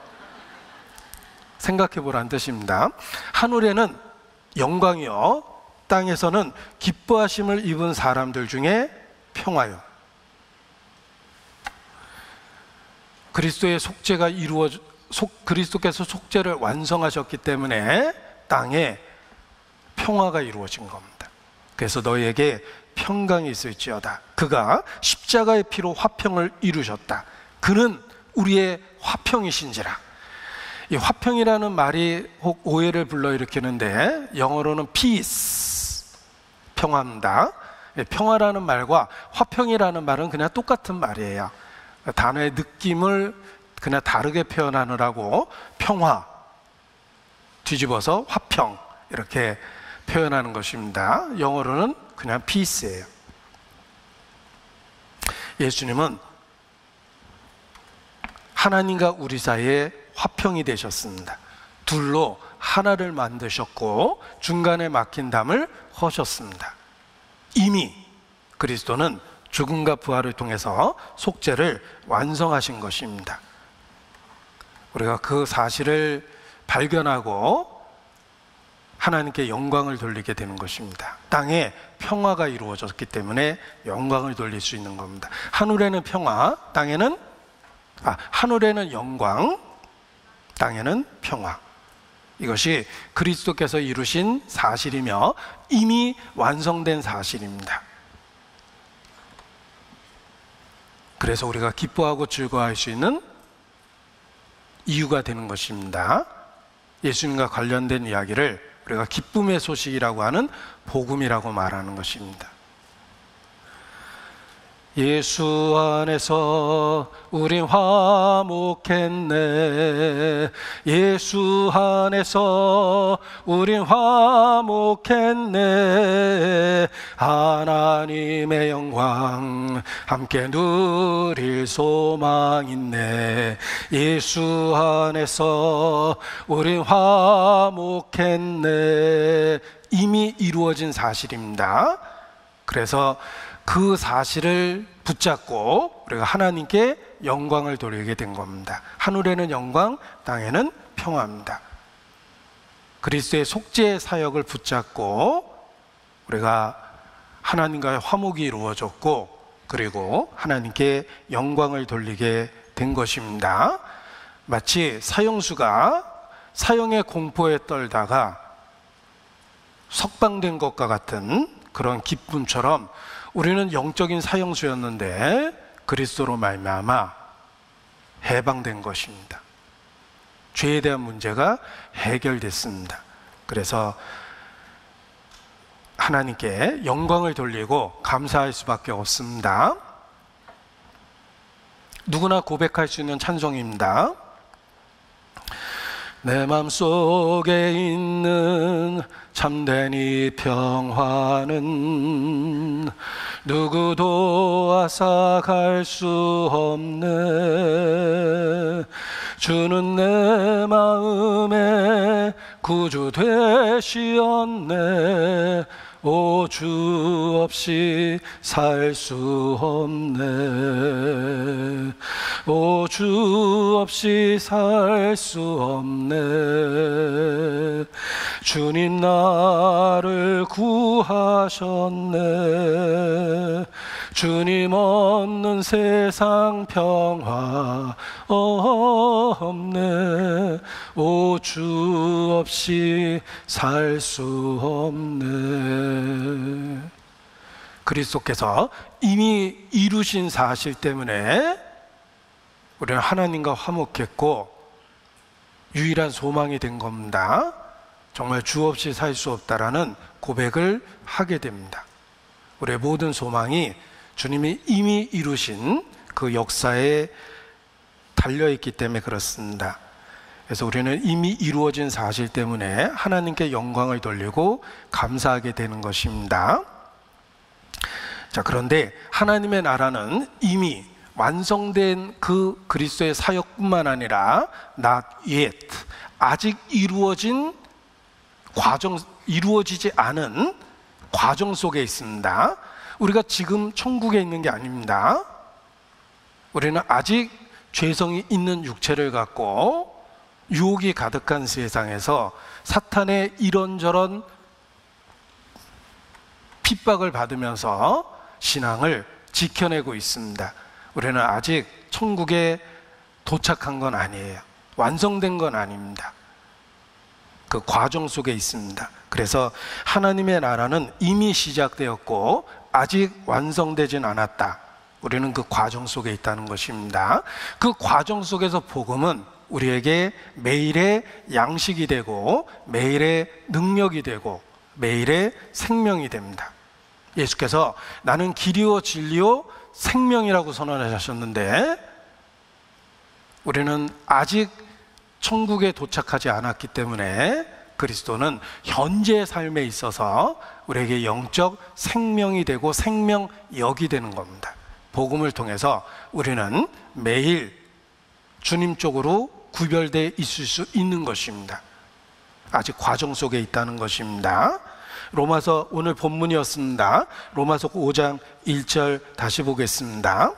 생각해 보라는 뜻입니다. 하늘에는 영광이요, 땅에서는 기뻐하심을 입은 사람들 중에 평화요. 그리스도의 속죄가 그리스도께서 속죄를 완성하셨기 때문에 땅에 평화가 이루어진 겁니다. 그래서 너희에게 평강이 있을지어다. 그가 십자가의 피로 화평을 이루셨다. 그는 우리의 화평이신지라. 이 화평이라는 말이 혹 오해를 불러일으키는데, 영어로는 peace, 평화입니다. 평화라는 말과 화평이라는 말은 그냥 똑같은 말이에요. 단어의 느낌을 그냥 다르게 표현하느라고 평화 뒤집어서 화평 이렇게 표현하는 것입니다. 영어로는 그냥 peace예요. 예수님은 하나님과 우리 사이에 화평이 되셨습니다. 둘로 하나를 만드셨고 중간에 막힌 담을 허셨습니다. 이미 그리스도는 죽음과 부활을 통해서 속죄를 완성하신 것입니다. 우리가 그 사실을 발견하고 하나님께 영광을 돌리게 되는 것입니다. 땅에 평화가 이루어졌기 때문에 영광을 돌릴 수 있는 겁니다. 하늘에는 평화, 하늘에는 영광, 땅에는 평화. 이것이 그리스도께서 이루신 사실이며 이미 완성된 사실입니다. 그래서 우리가 기뻐하고 즐거워할 수 있는 이유가 되는 것입니다. 예수님과 관련된 이야기를 우리가 기쁨의 소식이라고 하는 복음이라고 말하는 것입니다. 예수 안에서 우린 화목했네. 예수 안에서 우린 화목했네. 하나님의 영광 함께 누릴 소망 있네. 예수 안에서 우린 화목했네. 이미 이루어진 사실입니다. 그래서 그 사실을 붙잡고 우리가 하나님께 영광을 돌리게 된 겁니다. 하늘에는 영광, 땅에는 평화입니다. 그리스도의 속죄의 사역을 붙잡고 우리가 하나님과의 화목이 이루어졌고, 그리고 하나님께 영광을 돌리게 된 것입니다. 마치 사형수가 사형의 공포에 떨다가 석방된 것과 같은 그런 기쁨처럼 우리는 영적인 사형수였는데 그리스도로 말미암아 해방된 것입니다. 죄에 대한 문제가 해결됐습니다. 그래서 하나님께 영광을 돌리고 감사할 수밖에 없습니다. 누구나 고백할 수 있는 찬송입니다. 내 맘속에 있는 참된 이 평화는 누구도 앗아갈 수 없네. 주는 내 마음에 구주 되시었네. 오, 주 없이 살 수 없네. 오, 주 없이 살 수 없네. 주님 나를 구하셨네. 주님 없는 세상 평화 없네. 오, 주 없이 살 수 없네. 그리스도께서 이미 이루신 사실 때문에 우리는 하나님과 화목했고 유일한 소망이 된 겁니다. 정말 주 없이 살 수 없다라는 고백을 하게 됩니다. 우리의 모든 소망이 주님이 이미 이루신 그 역사에 달려있기 때문에 그렇습니다. 그래서 우리는 이미 이루어진 사실 때문에 하나님께 영광을 돌리고 감사하게 되는 것입니다. 자, 그런데 하나님의 나라는 이미 완성된 그 그리스도의 사역뿐만 아니라 not yet, 아직 이루어지지 않은 과정 속에 있습니다. 우리가 지금 천국에 있는 게 아닙니다. 우리는 아직 죄성이 있는 육체를 갖고 유혹이 가득한 세상에서 사탄의 이런저런 핍박을 받으면서 신앙을 지켜내고 있습니다. 우리는 아직 천국에 도착한 건 아니에요. 완성된 건 아닙니다. 그 과정 속에 있습니다. 그래서 하나님의 나라는 이미 시작되었고 아직 완성되진 않았다. 우리는 그 과정 속에 있다는 것입니다. 그 과정 속에서 복음은 우리에게 매일의 양식이 되고 매일의 능력이 되고 매일의 생명이 됩니다. 예수께서 나는 길이요 진리요 생명이라고 선언하셨는데 우리는 아직 천국에 도착하지 않았기 때문에 그리스도는 현재의 삶에 있어서 우리에게 영적 생명이 되고 생명역이 되는 겁니다. 복음을 통해서 우리는 매일 주님 쪽으로 구별되어 있을 수 있는 것입니다. 아직 과정 속에 있다는 것입니다. 로마서 오늘 본문이었습니다. 로마서 5장 1절 다시 보겠습니다.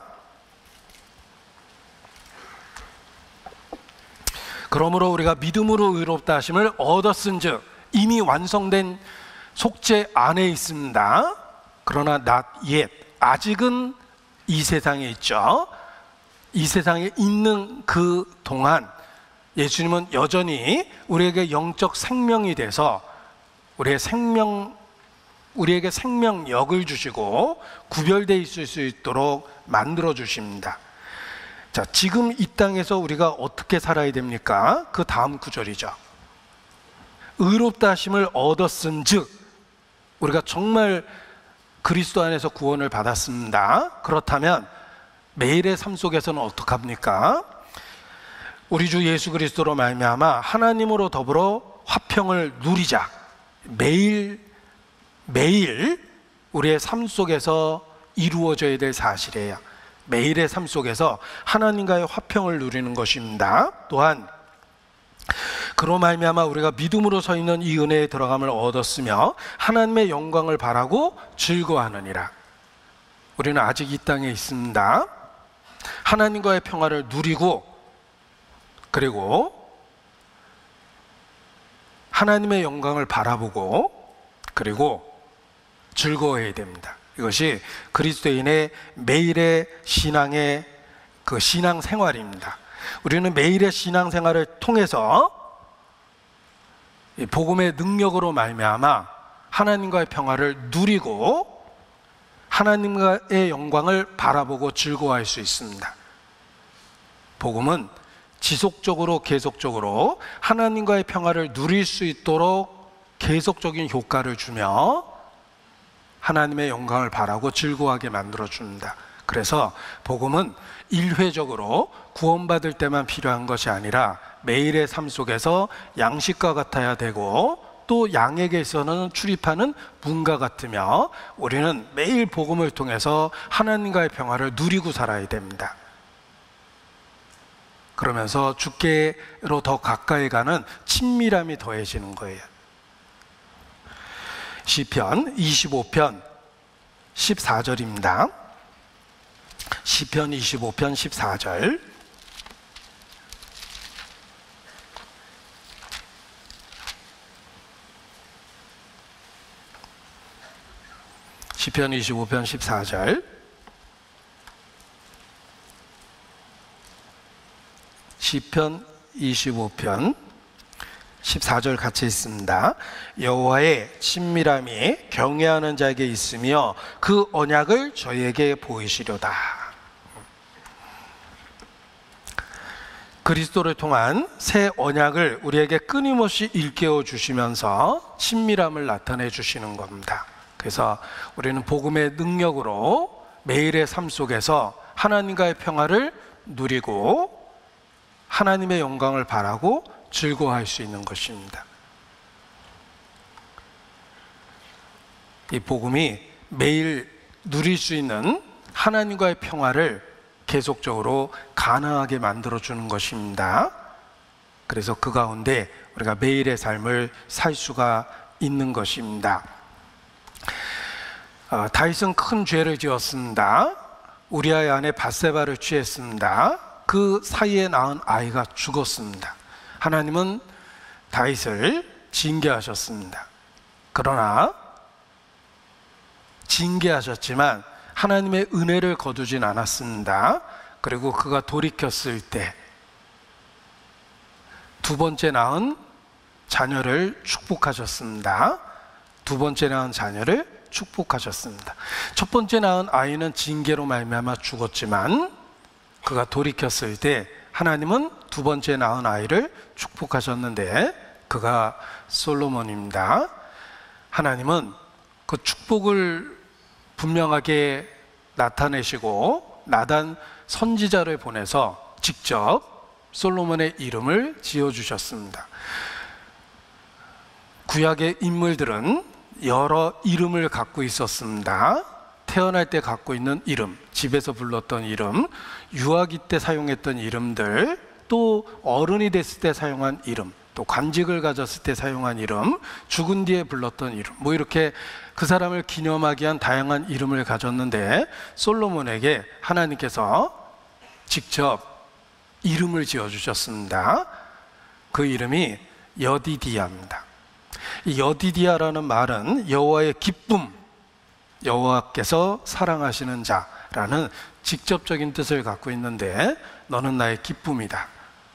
그러므로 우리가 믿음으로 의롭다 하심을 얻었은즉 이미 완성된 속죄 안에 있습니다. 그러나 not yet, 아직은 이 세상에 있죠. 이 세상에 있는 그 동안 예수님은 여전히 우리에게 영적 생명이 돼서 우리에게 생명력을 주시고 구별되어 있을 수 있도록 만들어 주십니다. 자, 지금 이 땅에서 우리가 어떻게 살아야 됩니까? 그 다음 구절이죠. 의롭다 하심을 얻었은즉 우리가 정말 그리스도 안에서 구원을 받았습니다. 그렇다면 매일의 삶 속에서는 어떡합니까? 우리 주 예수 그리스도로 말미암아 하나님으로 더불어 화평을 누리자. 매일 우리의 삶 속에서 이루어져야 될 사실이에요. 매일의 삶 속에서 하나님과의 화평을 누리는 것입니다. 또한 그로 말미암아 우리가 믿음으로 서 있는 이 은혜에 들어감을 얻었으며 하나님의 영광을 바라고 즐거워하느니라. 우리는 아직 이 땅에 있습니다. 하나님과의 평화를 누리고 그리고 하나님의 영광을 바라보고 그리고 즐거워해야 됩니다. 이것이 그리스도인의 매일의 신앙의 그 신앙 생활입니다. 우리는 매일의 신앙 생활을 통해서 복음의 능력으로 말미암아 하나님과의 평화를 누리고 하나님의 영광을 바라보고 즐거워할 수 있습니다. 복음은 지속적으로 계속적으로 하나님과의 평화를 누릴 수 있도록 계속적인 효과를 주며 하나님의 영광을 바라고 즐거워하게 만들어줍니다. 그래서 복음은 일회적으로 구원받을 때만 필요한 것이 아니라 매일의 삶 속에서 양식과 같아야 되고 또 양에게서는 출입하는 문과 같으며 우리는 매일 복음을 통해서 하나님과의 평화를 누리고 살아야 됩니다. 그러면서 주께로 더 가까이 가는 친밀함이 더해지는 거예요. 시편 25편 14절입니다. 시편 25편 14절. 시편 25편 14절. 시편 25편 14절 같이 있습니다. 여호와의 친밀함이 경외하는 자에게 있으며 그 언약을 저희에게 보이시려다. 그리스도를 통한 새 언약을 우리에게 끊임없이 일깨워 주시면서 친밀함을 나타내 주시는 겁니다. 그래서 우리는 복음의 능력으로 매일의 삶 속에서 하나님과의 평화를 누리고 하나님의 영광을 바라고 즐거워할 수 있는 것입니다. 이 복음이 매일 누릴 수 있는 하나님과의 평화를 계속적으로 가능하게 만들어주는 것입니다. 그래서 그 가운데 우리가 매일의 삶을 살 수가 있는 것입니다. 다윗은 큰 죄를 지었습니다. 우리아의 아내 밧세바를 취했습니다. 그 사이에 낳은 아이가 죽었습니다. 하나님은 다윗을 징계하셨습니다. 그러나 징계하셨지만 하나님의 은혜를 거두진 않았습니다. 그리고 그가 돌이켰을 때 두 번째 낳은 자녀를 축복하셨습니다. 두 번째 낳은 자녀를 축복하셨습니다. 첫 번째 낳은 아이는 징계로 말미암아 죽었지만 그가 돌이켰을 때 하나님은 두 번째 낳은 아이를 축복하셨는데 그가 솔로몬입니다. 하나님은 그 축복을 분명하게 나타내시고 나단 선지자를 보내서 직접 솔로몬의 이름을 지어주셨습니다. 구약의 인물들은 여러 이름을 갖고 있었습니다. 태어날 때 갖고 있는 이름, 집에서 불렀던 이름, 유아기 때 사용했던 이름들, 또 어른이 됐을 때 사용한 이름, 또 관직을 가졌을 때 사용한 이름, 죽은 뒤에 불렀던 이름, 뭐 이렇게 그 사람을 기념하기 위한 다양한 이름을 가졌는데 솔로몬에게 하나님께서 직접 이름을 지어주셨습니다. 그 이름이 여디디야입니다. 이 여디디야라는 말은 여호와의 기쁨, 여호와께서 사랑하시는 자라는 직접적인 뜻을 갖고 있는데 너는 나의 기쁨이다,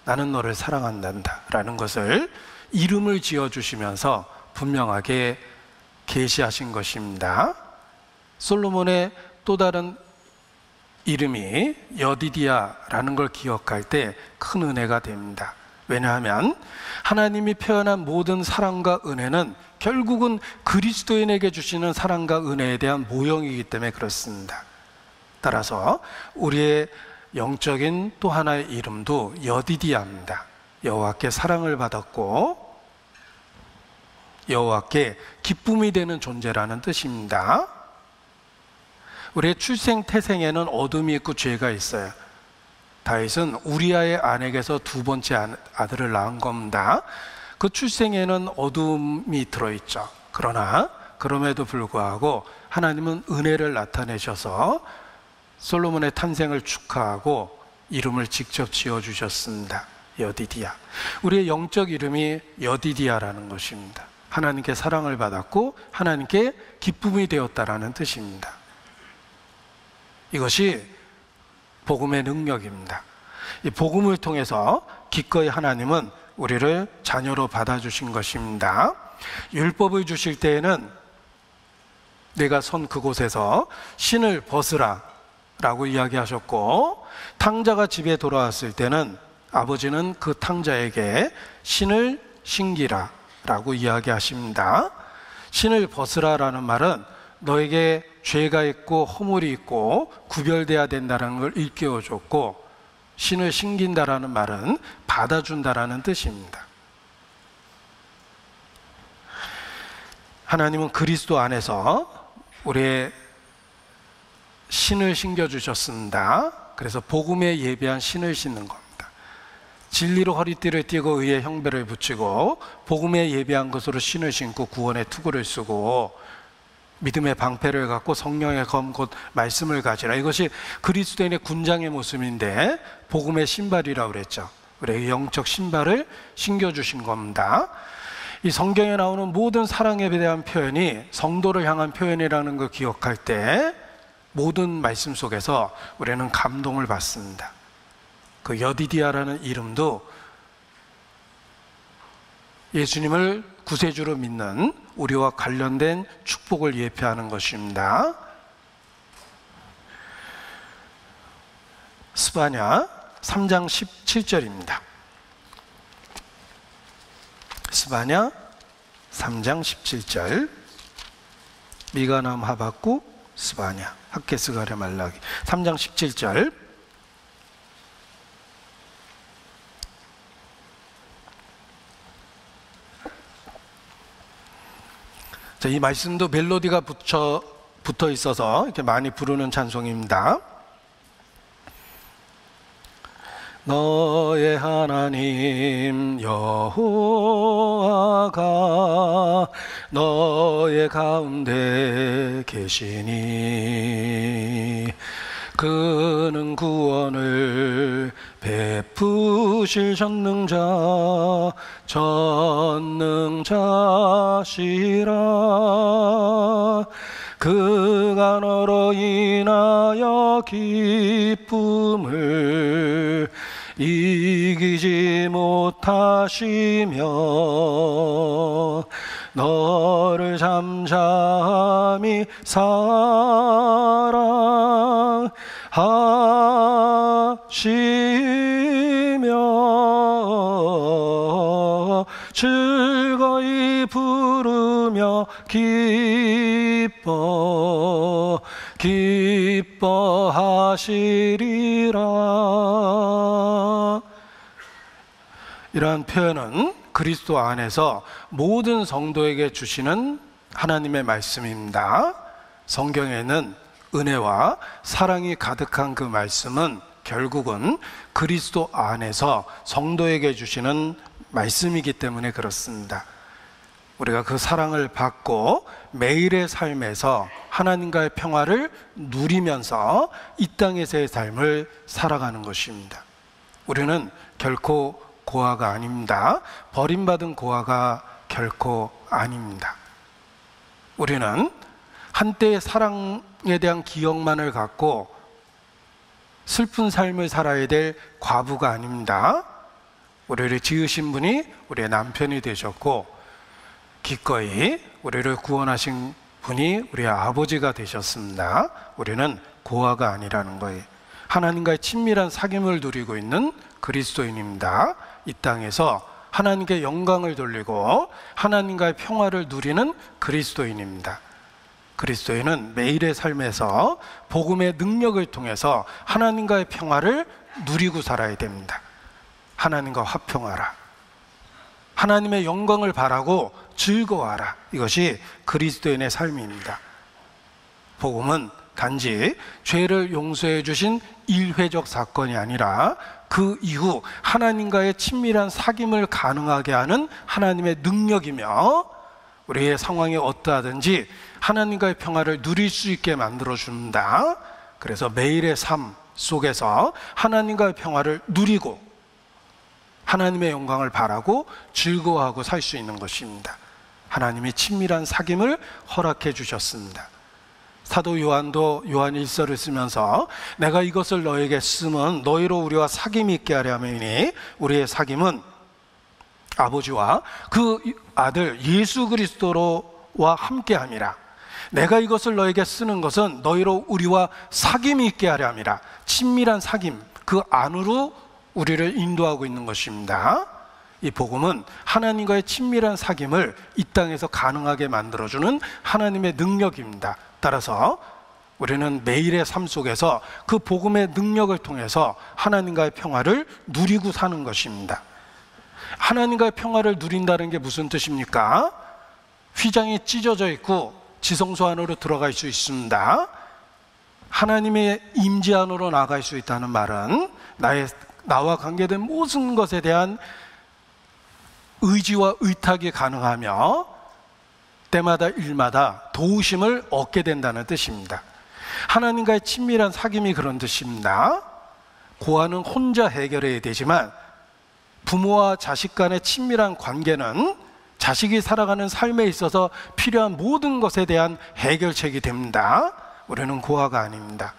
나는 너를 사랑한단다 라는 것을 이름을 지어주시면서 분명하게 계시하신 것입니다. 솔로몬의 또 다른 이름이 여디디야라는 걸 기억할 때 큰 은혜가 됩니다. 왜냐하면 하나님이 표현한 모든 사랑과 은혜는 결국은 그리스도인에게 주시는 사랑과 은혜에 대한 모형이기 때문에 그렇습니다. 따라서 우리의 영적인 또 하나의 이름도 여디디야입니다. 여호와께 사랑을 받았고 여호와께 기쁨이 되는 존재라는 뜻입니다. 우리의 출생 태생에는 어둠이 있고 죄가 있어요. 다윗은 우리아의 아내에게서 두 번째 아들을 낳은 겁니다. 그 출생에는 어둠이 들어있죠. 그러나 그럼에도 불구하고 하나님은 은혜를 나타내셔서 솔로몬의 탄생을 축하하고 이름을 직접 지어주셨습니다. 여디디야. 우리의 영적 이름이 여디디야라는 것입니다. 하나님께 사랑을 받았고 하나님께 기쁨이 되었다라는 뜻입니다. 이것이 복음의 능력입니다. 이 복음을 통해서 기꺼이 하나님은 우리를 자녀로 받아주신 것입니다. 율법을 주실 때에는 내가 선 그곳에서 신을 벗으라 라고 이야기하셨고, 탕자가 집에 돌아왔을 때는 아버지는 그 탕자에게 신을 신기라 라고 이야기하십니다. 신을 벗으라 라는 말은 너에게 죄가 있고 허물이 있고 구별돼야 된다는 걸 일깨워 줬고, 신을 신긴다라는 말은 받아준다라는 뜻입니다. 하나님은 그리스도 안에서 우리의 신을 신겨주셨습니다. 그래서 복음에 예비한 신을 신는 겁니다. 진리로 허리띠를 띠고 의의 형배를 붙이고 복음에 예비한 것으로 신을 신고 구원의 투구를 쓰고 믿음의 방패를 갖고 성령의 검 곧 말씀을 가지라. 이것이 그리스도인의 군장의 모습인데 복음의 신발이라고 그랬죠. 우리에게 영적 신발을 신겨주신 겁니다. 이 성경에 나오는 모든 사랑에 대한 표현이 성도를 향한 표현이라는 걸 기억할 때 모든 말씀 속에서 우리는 감동을 받습니다. 그 여디디아라는 이름도 예수님을 구세주로 믿는 우리와 관련된 축복을 예표하는 것입니다. 스바냐 3장 17절입니다. 스바냐 3장 17절. 미가남 하박국 스바냐 학개스 가랴 말라기 3장 17절. 자, 이 말씀도 멜로디가 붙어 있어서 이렇게 많이 부르는 찬송입니다. 너의 하나님 여호와가 너의 가운데 계시니 그는 구원을 베푸실 전능자시라. 그가 너로 인하여 기쁨을 이기지 못하시며 너를 잠잠히 사랑하시며 즐거이 부르며 기뻐하시리라. 이러한 표현은 그리스도 안에서 모든 성도에게 주시는 하나님의 말씀입니다. 성경에는 은혜와 사랑이 가득한 그 말씀은 결국은 그리스도 안에서 성도에게 주시는 말씀이기 때문에 그렇습니다. 우리가 그 사랑을 받고 매일의 삶에서 하나님과의 평화를 누리면서 이 땅에서의 삶을 살아가는 것입니다. 우리는 결코 고아가 아닙니다. 버림받은 고아가 결코 아닙니다. 우리는 한때의 사랑에 대한 기억만을 갖고 슬픈 삶을 살아야 될 과부가 아닙니다. 우리를 지으신 분이 우리의 남편이 되셨고 기꺼이 우리를 구원하신 분이 우리의 아버지가 되셨습니다. 우리는 고아가 아니라는 거예요. 하나님과의 친밀한 사귐을 누리고 있는 그리스도인입니다. 이 땅에서 하나님께 영광을 돌리고 하나님과의 평화를 누리는 그리스도인입니다. 그리스도인은 매일의 삶에서 복음의 능력을 통해서 하나님과의 평화를 누리고 살아야 됩니다. 하나님과 화평하라. 하나님의 영광을 바라고 즐거워하라. 이것이 그리스도인의 삶입니다. 복음은 단지 죄를 용서해 주신 일회적 사건이 아니라 그 이후 하나님과의 친밀한 사귐을 가능하게 하는 하나님의 능력이며 우리의 상황이 어떠하든지 하나님과의 평화를 누릴 수 있게 만들어줍니다. 그래서 매일의 삶 속에서 하나님과의 평화를 누리고 하나님의 영광을 바라고 즐거워하고 살 수 있는 것입니다. 하나님이 친밀한 사귐을 허락해 주셨습니다. 사도 요한도 요한 1서를 쓰면서 내가 이것을 너에게 쓰면 너희로 우리와 사귐이 있게 하려 함이니 우리의 사귐은 아버지와 그 아들 예수 그리스도와 함께함이라. 내가 이것을 너에게 쓰는 것은 너희로 우리와 사귐이 있게 하려 함이라. 친밀한 사귐, 그 안으로 우리를 인도하고 있는 것입니다. 이 복음은 하나님과의 친밀한 사귐을 이 땅에서 가능하게 만들어주는 하나님의 능력입니다. 따라서 우리는 매일의 삶 속에서 그 복음의 능력을 통해서 하나님과의 평화를 누리고 사는 것입니다. 하나님과의 평화를 누린다는 게 무슨 뜻입니까? 휘장이 찢어져 있고 지성소 안으로 들어갈 수 있습니다. 하나님의 임재 안으로 나갈 수 있다는 말은 나와 관계된 모든 것에 대한 의지와 의탁이 가능하며 때마다 일마다 도우심을 얻게 된다는 뜻입니다. 하나님과의 친밀한 사귐이 그런 뜻입니다. 고아는 혼자 해결해야 되지만 부모와 자식 간의 친밀한 관계는 자식이 살아가는 삶에 있어서 필요한 모든 것에 대한 해결책이 됩니다. 우리는 고아가 아닙니다.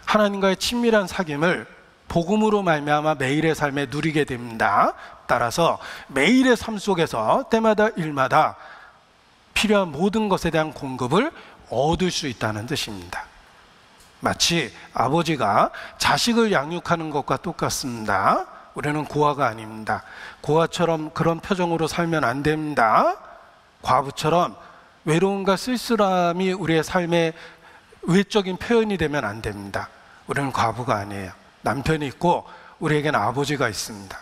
하나님과의 친밀한 사귐을 복음으로 말미암아 매일의 삶에 누리게 됩니다. 따라서 매일의 삶 속에서 때마다 일마다 필요한 모든 것에 대한 공급을 얻을 수 있다는 뜻입니다. 마치 아버지가 자식을 양육하는 것과 똑같습니다. 우리는 고아가 아닙니다. 고아처럼 그런 표정으로 살면 안 됩니다. 과부처럼 외로움과 쓸쓸함이 우리의 삶의 외적인 표현이 되면 안 됩니다. 우리는 과부가 아니에요. 남편이 있고 우리에게는 아버지가 있습니다.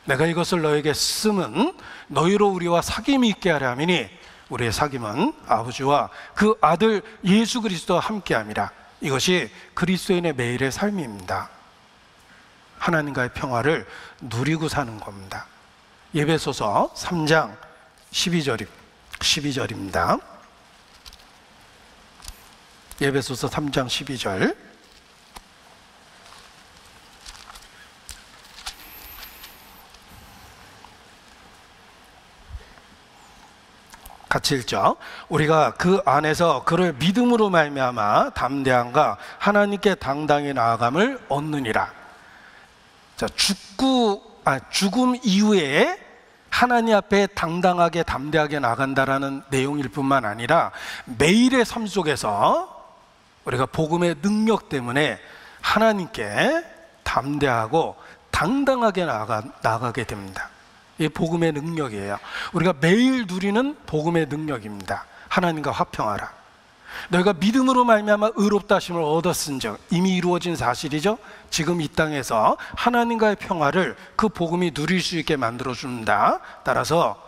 내가 이것을 너에게 쓰면 너희로 우리와 사귐이 있게 하려 함이니, 우리의 사귐은 아버지와 그 아들 예수 그리스도와 함께함이라. 이것이 그리스도인의 매일의 삶입니다. 하나님과의 평화를 누리고 사는 겁니다. 에베소서 3장 12절입니다. 에베소서 3장 12절. 같이 읽죠. 우리가 그 안에서 그를 믿음으로 말미암아 담대함과 하나님께 당당히 나아감을 얻느니라. 자, 죽음 이후에 하나님 앞에 당당하게 담대하게 나간다라는 내용일 뿐만 아니라 매일의 삶 속에서 우리가 복음의 능력 때문에 하나님께 담대하고 당당하게 나가게 됩니다. 이 복음의 능력이에요. 우리가 매일 누리는 복음의 능력입니다. 하나님과 화평하라. 너희가 믿음으로 말미암아 의롭다 하심을 얻었은즉, 이미 이루어진 사실이죠. 지금 이 땅에서 하나님과의 평화를 그 복음이 누릴 수 있게 만들어줍니다. 따라서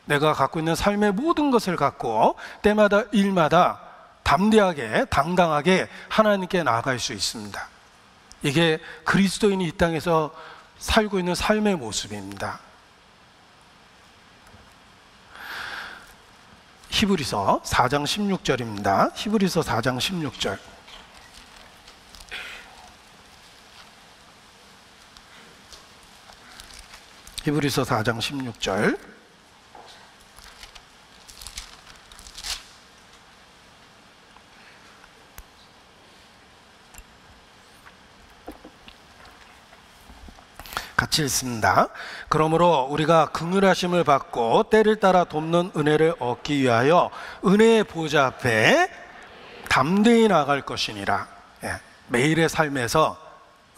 내가 갖고 있는 삶의 모든 것을 갖고 때마다 일마다 담대하게 당당하게 하나님께 나아갈 수 있습니다. 이게 그리스도인이 이 땅에서 살고 있는 삶의 모습입니다. 히브리서 4장 16절입니다. 히브리서 4장 16절. 히브리서 4장 16절. 같이 읽습니다. 그러므로 우리가 긍휼하심을 받고 때를 따라 돕는 은혜를 얻기 위하여 은혜의 보좌 앞에 담대히 나아갈 것이니라. 매일의 삶에서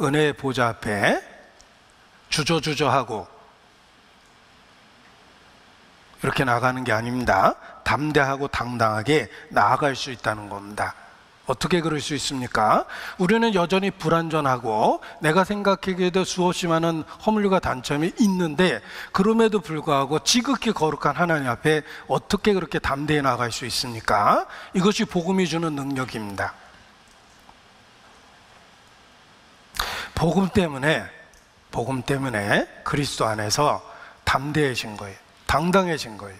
은혜의 보좌 앞에 주저주저하고 이렇게 나가는 게 아닙니다. 담대하고 당당하게 나아갈 수 있다는 겁니다. 어떻게 그럴 수 있습니까? 우리는 여전히 불완전하고 내가 생각하기에도 수없이 많은 허물과 단점이 있는데, 그럼에도 불구하고 지극히 거룩한 하나님 앞에 어떻게 그렇게 담대히 나아갈 수 있습니까? 이것이 복음이 주는 능력입니다. 복음 때문에 그리스도 안에서 담대해진 거예요. 당당해진 거예요.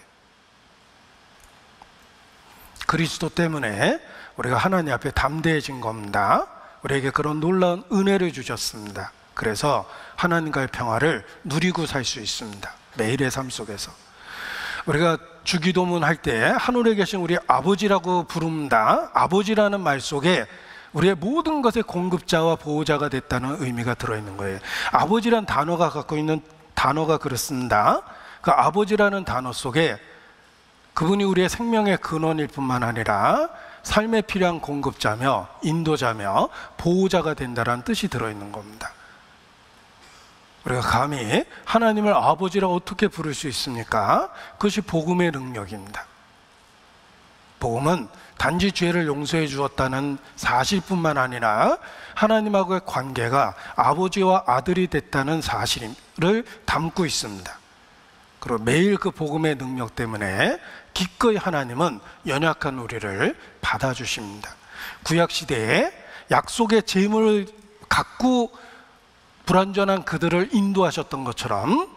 그리스도 때문에 우리가 하나님 앞에 담대해진 겁니다. 우리에게 그런 놀라운 은혜를 주셨습니다. 그래서 하나님과의 평화를 누리고 살 수 있습니다. 매일의 삶 속에서. 우리가 주기도문 할 때 하늘에 계신 우리 아버지라고 부릅니다. 아버지라는 말 속에 우리의 모든 것의 공급자와 보호자가 됐다는 의미가 들어있는 거예요. 아버지란 단어가 갖고 있는 단어가 그렇습니다. 그 아버지라는 단어 속에 그분이 우리의 생명의 근원일 뿐만 아니라 삶에 필요한 공급자며 인도자며 보호자가 된다는 뜻이 들어있는 겁니다. 우리가 감히 하나님을 아버지라 어떻게 부를 수 있습니까? 그것이 복음의 능력입니다. 복음은 단지 죄를 용서해 주었다는 사실뿐만 아니라 하나님하고의 관계가 아버지와 아들이 됐다는 사실을 담고 있습니다. 그리고 매일 그 복음의 능력 때문에 기꺼이 하나님은 연약한 우리를 받아주십니다. 구약시대에 약속의 재물을 갖고 불완전한 그들을 인도하셨던 것처럼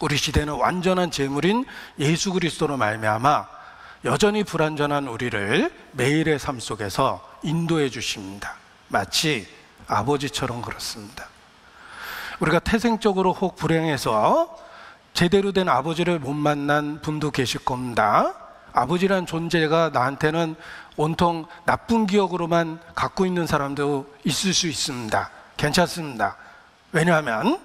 우리 시대는 완전한 재물인 예수 그리스도로 말미암아 여전히 불완전한 우리를 매일의 삶 속에서 인도해 주십니다. 마치 아버지처럼 그렇습니다. 우리가 태생적으로 혹 불행해서 제대로 된 아버지를 못 만난 분도 계실 겁니다. 아버지란 존재가 나한테는 온통 나쁜 기억으로만 갖고 있는 사람도 있을 수 있습니다. 괜찮습니다. 왜냐하면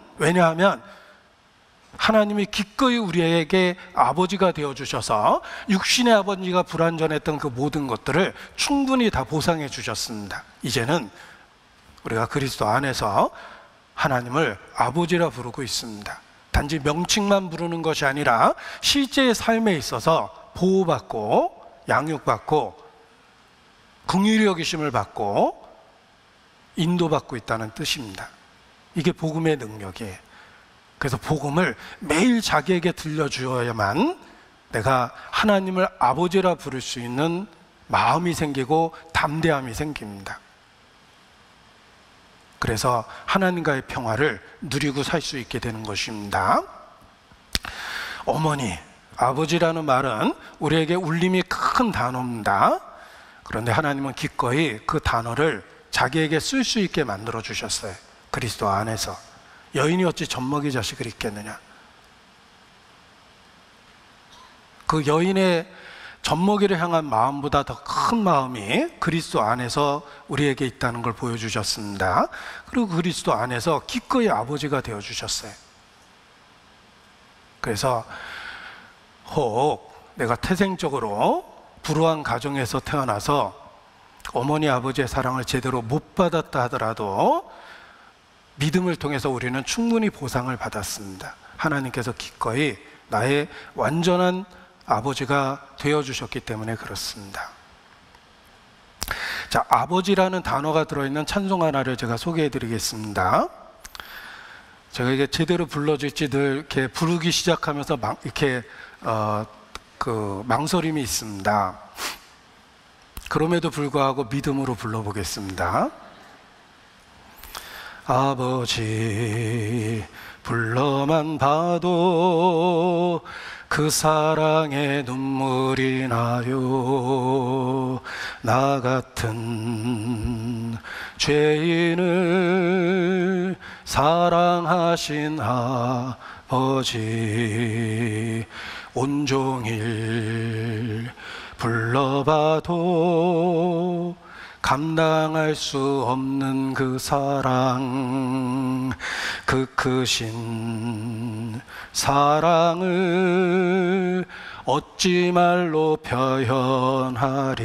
하나님이 기꺼이 우리에게 아버지가 되어주셔서 육신의 아버지가 불완전했던 그 모든 것들을 충분히 다 보상해 주셨습니다. 이제는 우리가 그리스도 안에서 하나님을 아버지라 부르고 있습니다. 단지 명칭만 부르는 것이 아니라 실제의 삶에 있어서 보호받고 양육받고 긍휼히 여기심을 받고 인도받고 있다는 뜻입니다. 이게 복음의 능력이에요. 그래서 복음을 매일 자기에게 들려주어야만 내가 하나님을 아버지라 부를 수 있는 마음이 생기고 담대함이 생깁니다. 그래서 하나님과의 평화를 누리고 살 수 있게 되는 것입니다. 어머니, 아버지라는 말은 우리에게 울림이 큰 단어입니다. 그런데 하나님은 기꺼이 그 단어를 자기에게 쓸 수 있게 만들어 주셨어요. 그리스도 안에서. 여인이 어찌 젖먹이 자식을 잊겠느냐. 그 여인의 젖먹이를 향한 마음보다 더 큰 마음이 그리스도 안에서 우리에게 있다는 걸 보여주셨습니다. 그리고 그리스도 안에서 기꺼이 아버지가 되어주셨어요. 그래서 혹 내가 태생적으로 불우한 가정에서 태어나서 어머니 아버지의 사랑을 제대로 못 받았다 하더라도 믿음을 통해서 우리는 충분히 보상을 받았습니다. 하나님께서 기꺼이 나의 완전한 아버지가 되어주셨기 때문에 그렇습니다. 자, 아버지라는 단어가 들어있는 찬송 하나를 제가 소개해 드리겠습니다. 제가 이게 제대로 불러질지 늘 이렇게 부르기 시작하면서 망설임이 있습니다. 그럼에도 불구하고 믿음으로 불러보겠습니다. 아버지 불러만 봐도 그 사랑에 눈물이 나요. 나 같은 죄인을 사랑하신 아버지 온종일 불러봐도 감당할 수 없는 그 사랑, 그 크신 사랑을 어찌 말로 표현하리.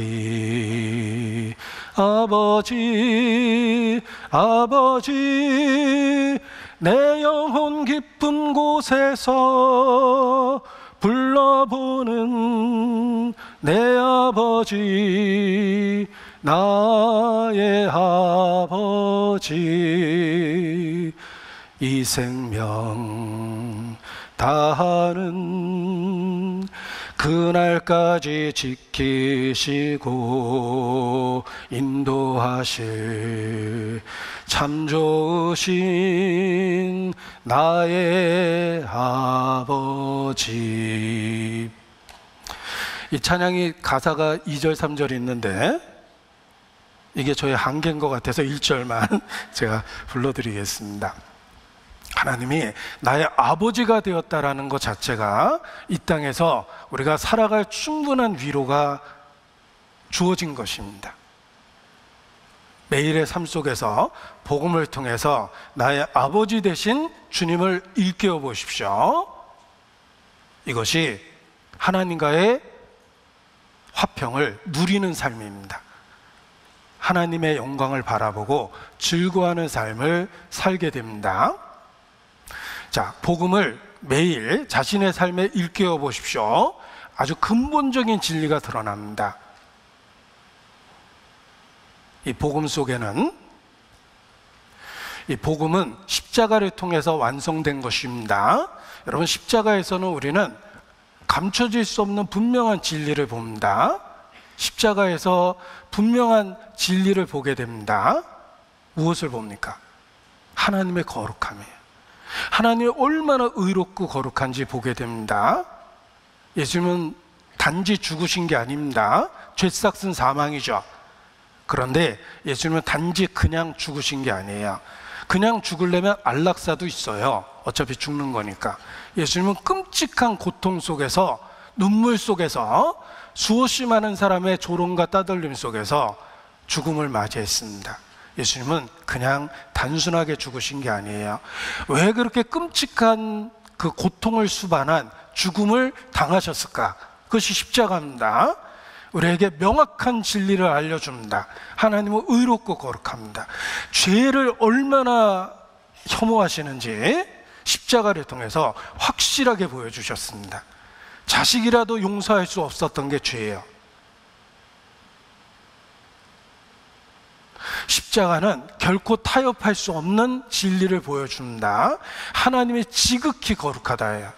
아버지, 아버지, 내 영혼 깊은 곳에서 불러보는 내 아버지, 나의 아버지, 이 생명 다하는 그날까지 지키시고 인도하실 참 좋으신 나의 아버지. 이 찬양이 가사가 2절 3절이 있는데 이게 저의 한계인 것 같아서 1절만 제가 불러드리겠습니다. 하나님이 나의 아버지가 되었다라는 것 자체가 이 땅에서 우리가 살아갈 충분한 위로가 주어진 것입니다. 매일의 삶 속에서 복음을 통해서 나의 아버지 되신 주님을 일깨워 보십시오. 이것이 하나님과의 화평을 누리는 삶입니다. 하나님의 영광을 바라보고 즐거워하는 삶을 살게 됩니다. 자, 복음을 매일 자신의 삶에 일깨워 보십시오. 아주 근본적인 진리가 드러납니다. 이 복음 속에는, 이 복음은 십자가를 통해서 완성된 것입니다. 여러분, 십자가에서는 우리는 감춰질 수 없는 분명한 진리를 봅니다. 십자가에서 분명한 진리를 보게 됩니다. 무엇을 봅니까? 하나님의 거룩함이에요. 하나님이 얼마나 의롭고 거룩한지 보게 됩니다. 예수님은 단지 죽으신 게 아닙니다. 죄싹슨 사망이죠. 그런데 예수님은 단지 그냥 죽으신 게 아니에요. 그냥 죽으려면 안락사도 있어요. 어차피 죽는 거니까. 예수님은 끔찍한 고통 속에서, 눈물 속에서, 수없이 많은 사람의 조롱과 따돌림 속에서 죽음을 맞이했습니다. 예수님은 그냥 단순하게 죽으신 게 아니에요. 왜 그렇게 끔찍한 그 고통을 수반한 죽음을 당하셨을까? 그것이 십자가입니다. 우리에게 명확한 진리를 알려줍니다. 하나님은 의롭고 거룩합니다. 죄를 얼마나 혐오하시는지 십자가를 통해서 확실하게 보여주셨습니다. 자식이라도 용서할 수 없었던 게 죄예요. 십자가는 결코 타협할 수 없는 진리를 보여줍니다. 하나님이 지극히 거룩하다예요.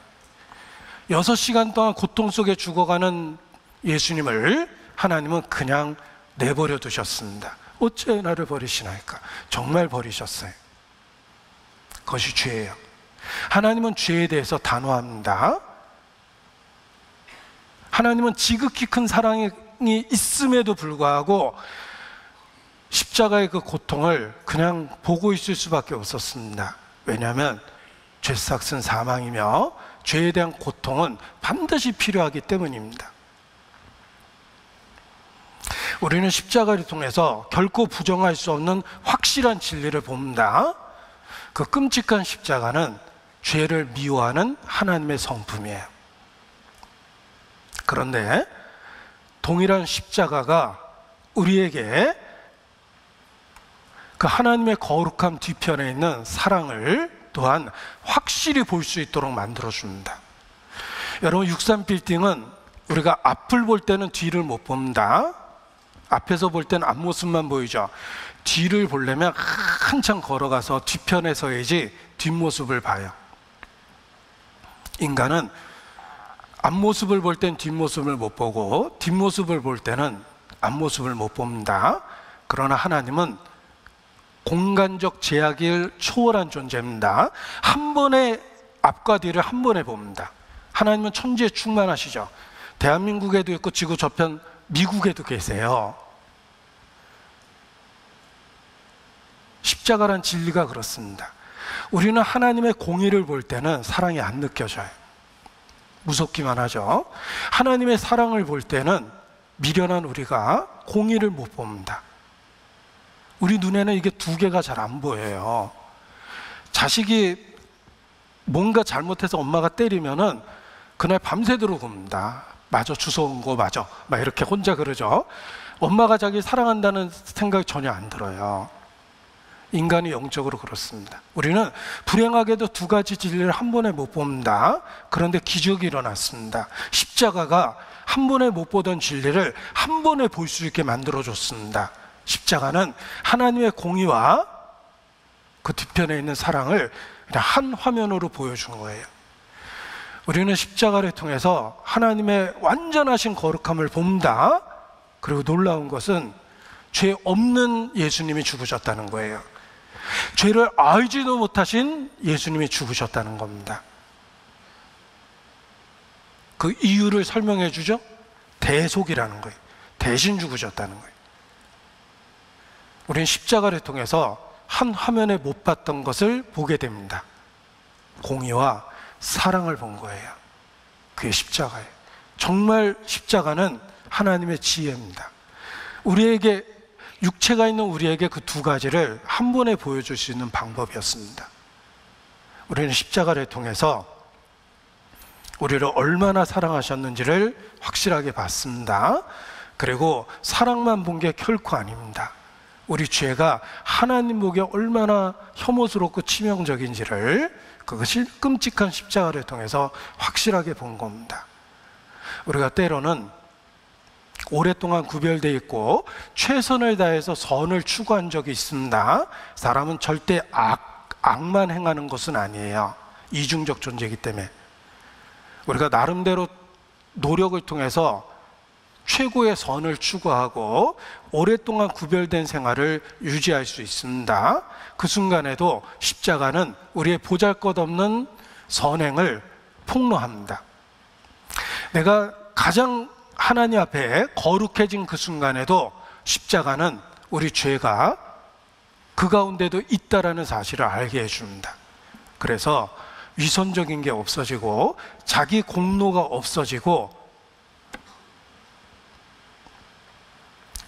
6시간 동안 고통 속에 죽어가는 예수님을 하나님은 그냥 내버려 두셨습니다. 어째 나를 버리시나이까? 정말 버리셨어요. 그것이 죄예요. 하나님은 죄에 대해서 단호합니다. 하나님은 지극히 큰 사랑이 있음에도 불구하고 십자가의 그 고통을 그냥 보고 있을 수밖에 없었습니다. 왜냐하면 죄싹슨 사망이며 죄에 대한 고통은 반드시 필요하기 때문입니다. 우리는 십자가를 통해서 결코 부정할 수 없는 확실한 진리를 봅니다. 그 끔찍한 십자가는 죄를 미워하는 하나님의 성품이에요. 그런데 동일한 십자가가 우리에게 그 하나님의 거룩함 뒤편에 있는 사랑을 또한 확실히 볼 수 있도록 만들어줍니다. 여러분, 63빌딩은 우리가 앞을 볼 때는 뒤를 못 봅니다. 앞에서 볼 때는 앞모습만 보이죠. 뒤를 보려면 한참 걸어가서 뒤편에 서야지 뒷모습을 봐요. 인간은 앞모습을 볼 땐 뒷모습을 못 보고 뒷모습을 볼 때는 앞모습을 못 봅니다. 그러나 하나님은 공간적 제약을 초월한 존재입니다. 한 번에 앞과 뒤를 한 번에 봅니다. 하나님은 천지에 충만하시죠. 대한민국에도 있고 지구 저편 미국에도 계세요. 십자가란 진리가 그렇습니다. 우리는 하나님의 공의를 볼 때는 사랑이 안 느껴져요. 무섭기만 하죠. 하나님의 사랑을 볼 때는 미련한 우리가 공의를 못 봅니다. 우리 눈에는 이게 두 개가 잘 안 보여요. 자식이 뭔가 잘못해서 엄마가 때리면은 그날 밤새도록 굽니다. 맞아, 주워온 거 맞아, 막 이렇게 혼자 그러죠. 엄마가 자기 사랑한다는 생각이 전혀 안 들어요. 인간이 영적으로 그렇습니다. 우리는 불행하게도 두 가지 진리를 한 번에 못 봅니다. 그런데 기적이 일어났습니다. 십자가가 한 번에 못 보던 진리를 한 번에 볼 수 있게 만들어줬습니다. 십자가는 하나님의 공의와 그 뒤편에 있는 사랑을 그냥 한 화면으로 보여준 거예요. 우리는 십자가를 통해서 하나님의 완전하신 거룩함을 봅니다. 그리고 놀라운 것은 죄 없는 예수님이 죽으셨다는 거예요. 죄를 알지도 못하신 예수님이 죽으셨다는 겁니다. 그 이유를 설명해 주죠. 대속이라는 거예요. 대신 죽으셨다는 거예요. 우리는 십자가를 통해서 한 화면에 못 봤던 것을 보게 됩니다. 공의와 사랑을 본 거예요. 그게 십자가예요. 정말 십자가는 하나님의 지혜입니다. 우리에게, 육체가 있는 우리에게 그 두 가지를 한 번에 보여줄 수 있는 방법이었습니다. 우리는 십자가를 통해서 우리를 얼마나 사랑하셨는지를 확실하게 봤습니다. 그리고 사랑만 본 게 결코 아닙니다. 우리 죄가 하나님 보기에 얼마나 혐오스럽고 치명적인지를 그것이 끔찍한 십자가를 통해서 확실하게 본 겁니다. 우리가 때로는 오랫동안 구별되어 있고 최선을 다해서 선을 추구한 적이 있습니다. 사람은 절대 악만 행하는 것은 아니에요. 이중적 존재이기 때문에 우리가 나름대로 노력을 통해서 최고의 선을 추구하고 오랫동안 구별된 생활을 유지할 수 있습니다. 그 순간에도 십자가는 우리의 보잘것없는 선행을 폭로합니다. 내가 가장 하나님 앞에 거룩해진 그 순간에도 십자가는 우리 죄가 그 가운데도 있다라는 사실을 알게 해줍니다. 그래서 위선적인 게 없어지고 자기 공로가 없어지고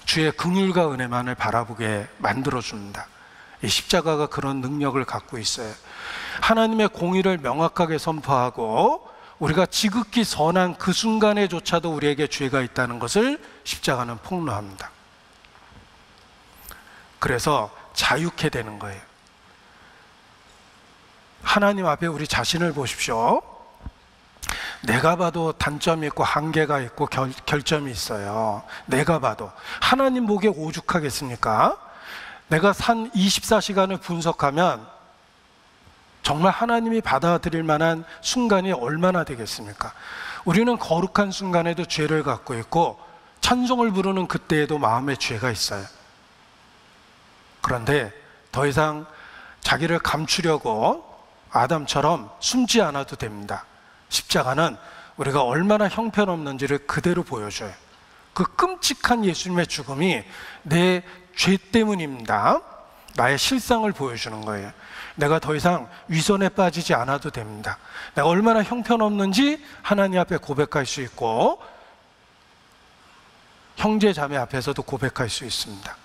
주의 긍휼과 은혜만을 바라보게 만들어줍니다. 이 십자가가 그런 능력을 갖고 있어요. 하나님의 공의를 명확하게 선포하고 우리가 지극히 선한 그 순간에조차도 우리에게 죄가 있다는 것을 십자가는 폭로합니다. 그래서 자유케 되는 거예요. 하나님 앞에 우리 자신을 보십시오. 내가 봐도 단점이 있고 한계가 있고 결점이 있어요. 내가 봐도. 하나님 보기에 오죽하겠습니까? 내가 산 24시간을 분석하면 정말 하나님이 받아들일 만한 순간이 얼마나 되겠습니까? 우리는 거룩한 순간에도 죄를 갖고 있고 찬송을 부르는 그때에도 마음에 죄가 있어요. 그런데 더 이상 자기를 감추려고 아담처럼 숨지 않아도 됩니다. 십자가는 우리가 얼마나 형편없는지를 그대로 보여줘요. 그 끔찍한 예수님의 죽음이 내 죄 때문입니다. 나의 실상을 보여주는 거예요. 내가 더 이상 위선에 빠지지 않아도 됩니다. 내가 얼마나 형편없는지 하나님 앞에 고백할 수 있고 형제 자매 앞에서도 고백할 수 있습니다.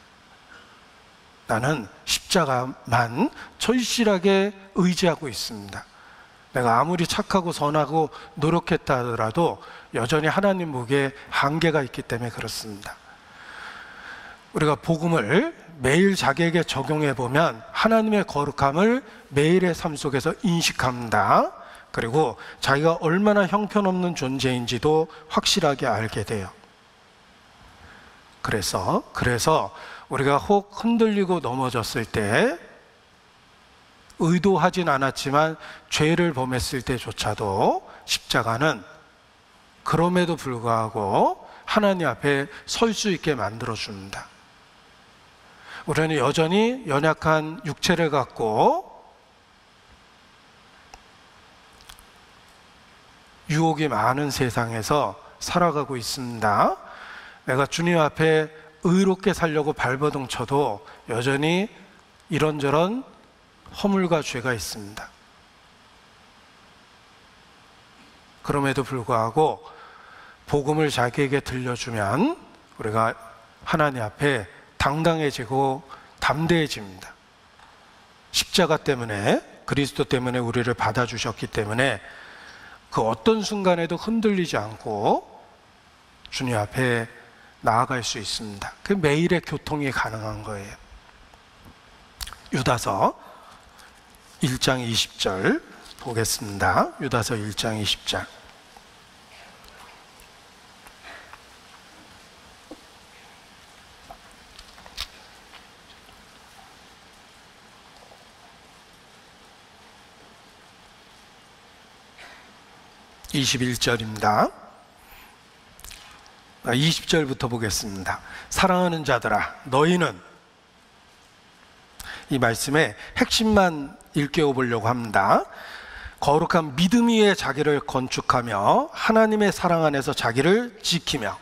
나는 십자가만 절실하게 의지하고 있습니다. 내가 아무리 착하고 선하고 노력했다 하더라도 여전히 하나님 보기에 한계가 있기 때문에 그렇습니다. 우리가 복음을 매일 자기에게 적용해 보면 하나님의 거룩함을 매일의 삶 속에서 인식합니다. 그리고 자기가 얼마나 형편없는 존재인지도 확실하게 알게 돼요. 그래서 우리가 혹 흔들리고 넘어졌을 때 의도하진 않았지만 죄를 범했을 때조차도 십자가는 그럼에도 불구하고 하나님 앞에 설 수 있게 만들어줍니다. 우리는 여전히 연약한 육체를 갖고 유혹이 많은 세상에서 살아가고 있습니다. 내가 주님 앞에 의롭게 살려고 발버둥 쳐도 여전히 이런저런 허물과 죄가 있습니다. 그럼에도 불구하고 복음을 자기에게 들려주면 우리가 하나님 앞에 당당해지고 담대해집니다. 십자가 때문에, 그리스도 때문에 우리를 받아주셨기 때문에 그 어떤 순간에도 흔들리지 않고 주님 앞에 나아갈 수 있습니다. 그 매일의 교통이 가능한 거예요. 유다서 1장 20절 보겠습니다. 유다서 1장 20절. (21절입니다) 20절부터 보겠습니다. 사랑하는 자들아, 너희는, 이 말씀의 핵심만 일깨워 보려고 합니다. 거룩한 믿음 위에 자기를 건축하며 하나님의 사랑 안에서 자기를 지키며.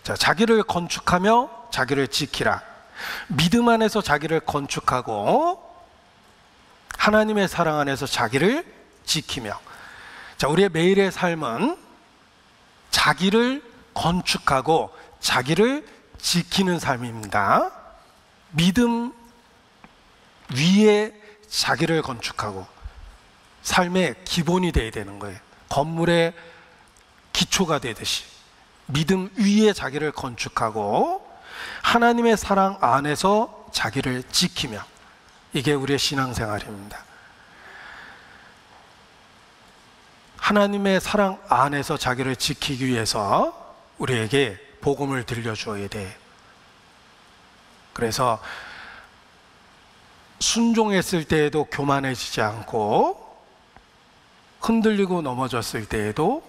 자, 자기를 건축하며 자기를 지키라. 믿음 안에서 자기를 건축하고 하나님의 사랑 안에서 자기를 지키며. 자, 우리의 매일의 삶은 자기를 건축하고 자기를 지키는 삶입니다. 믿음 위에 자기를 건축하고 삶의 기본이 되어야 되는 거예요. 건물의 기초가 되듯이 믿음 위에 자기를 건축하고 하나님의 사랑 안에서 자기를 지키며, 이게 우리의 신앙생활입니다. 하나님의 사랑 안에서 자기를 지키기 위해서 우리에게 복음을 들려줘야 돼. 그래서 순종했을 때에도 교만해지지 않고, 흔들리고 넘어졌을 때에도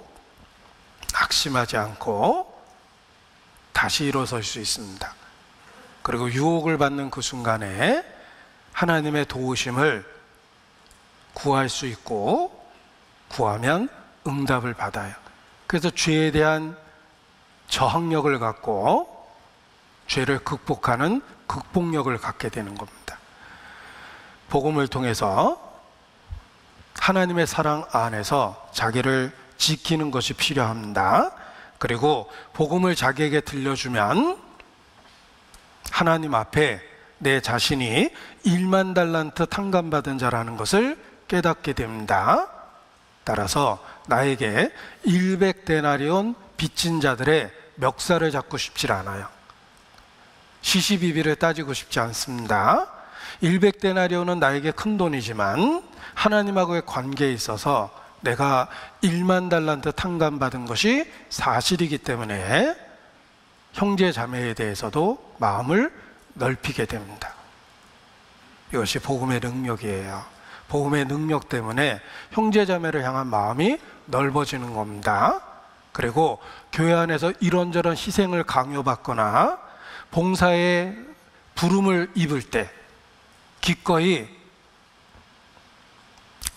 낙심하지 않고 다시 일어설 수 있습니다. 그리고 유혹을 받는 그 순간에 하나님의 도우심을 구할 수 있고, 구하면 응답을 받아요. 그래서 죄에 대한 저항력을 갖고 죄를 극복하는 극복력을 갖게 되는 겁니다. 복음을 통해서 하나님의 사랑 안에서 자기를 지키는 것이 필요합니다. 그리고 복음을 자기에게 들려주면 하나님 앞에 내 자신이 1만 달란트 탕감받은 자라는 것을 깨닫게 됩니다. 따라서 나에게 100데나리온 빚진 자들의 멱살을 잡고 싶지 않아요. 시시비비를 따지고 싶지 않습니다. 100데나리온은 나에게 큰 돈이지만 하나님하고의 관계에 있어서 내가 1만 달란트 탕감받은 것이 사실이기 때문에 형제 자매에 대해서도 마음을 넓히게 됩니다. 이것이 복음의 능력이에요. 복음의 능력 때문에 형제 자매를 향한 마음이 넓어지는 겁니다. 그리고 교회 안에서 이런저런 희생을 강요받거나 봉사의 부름을 입을 때 기꺼이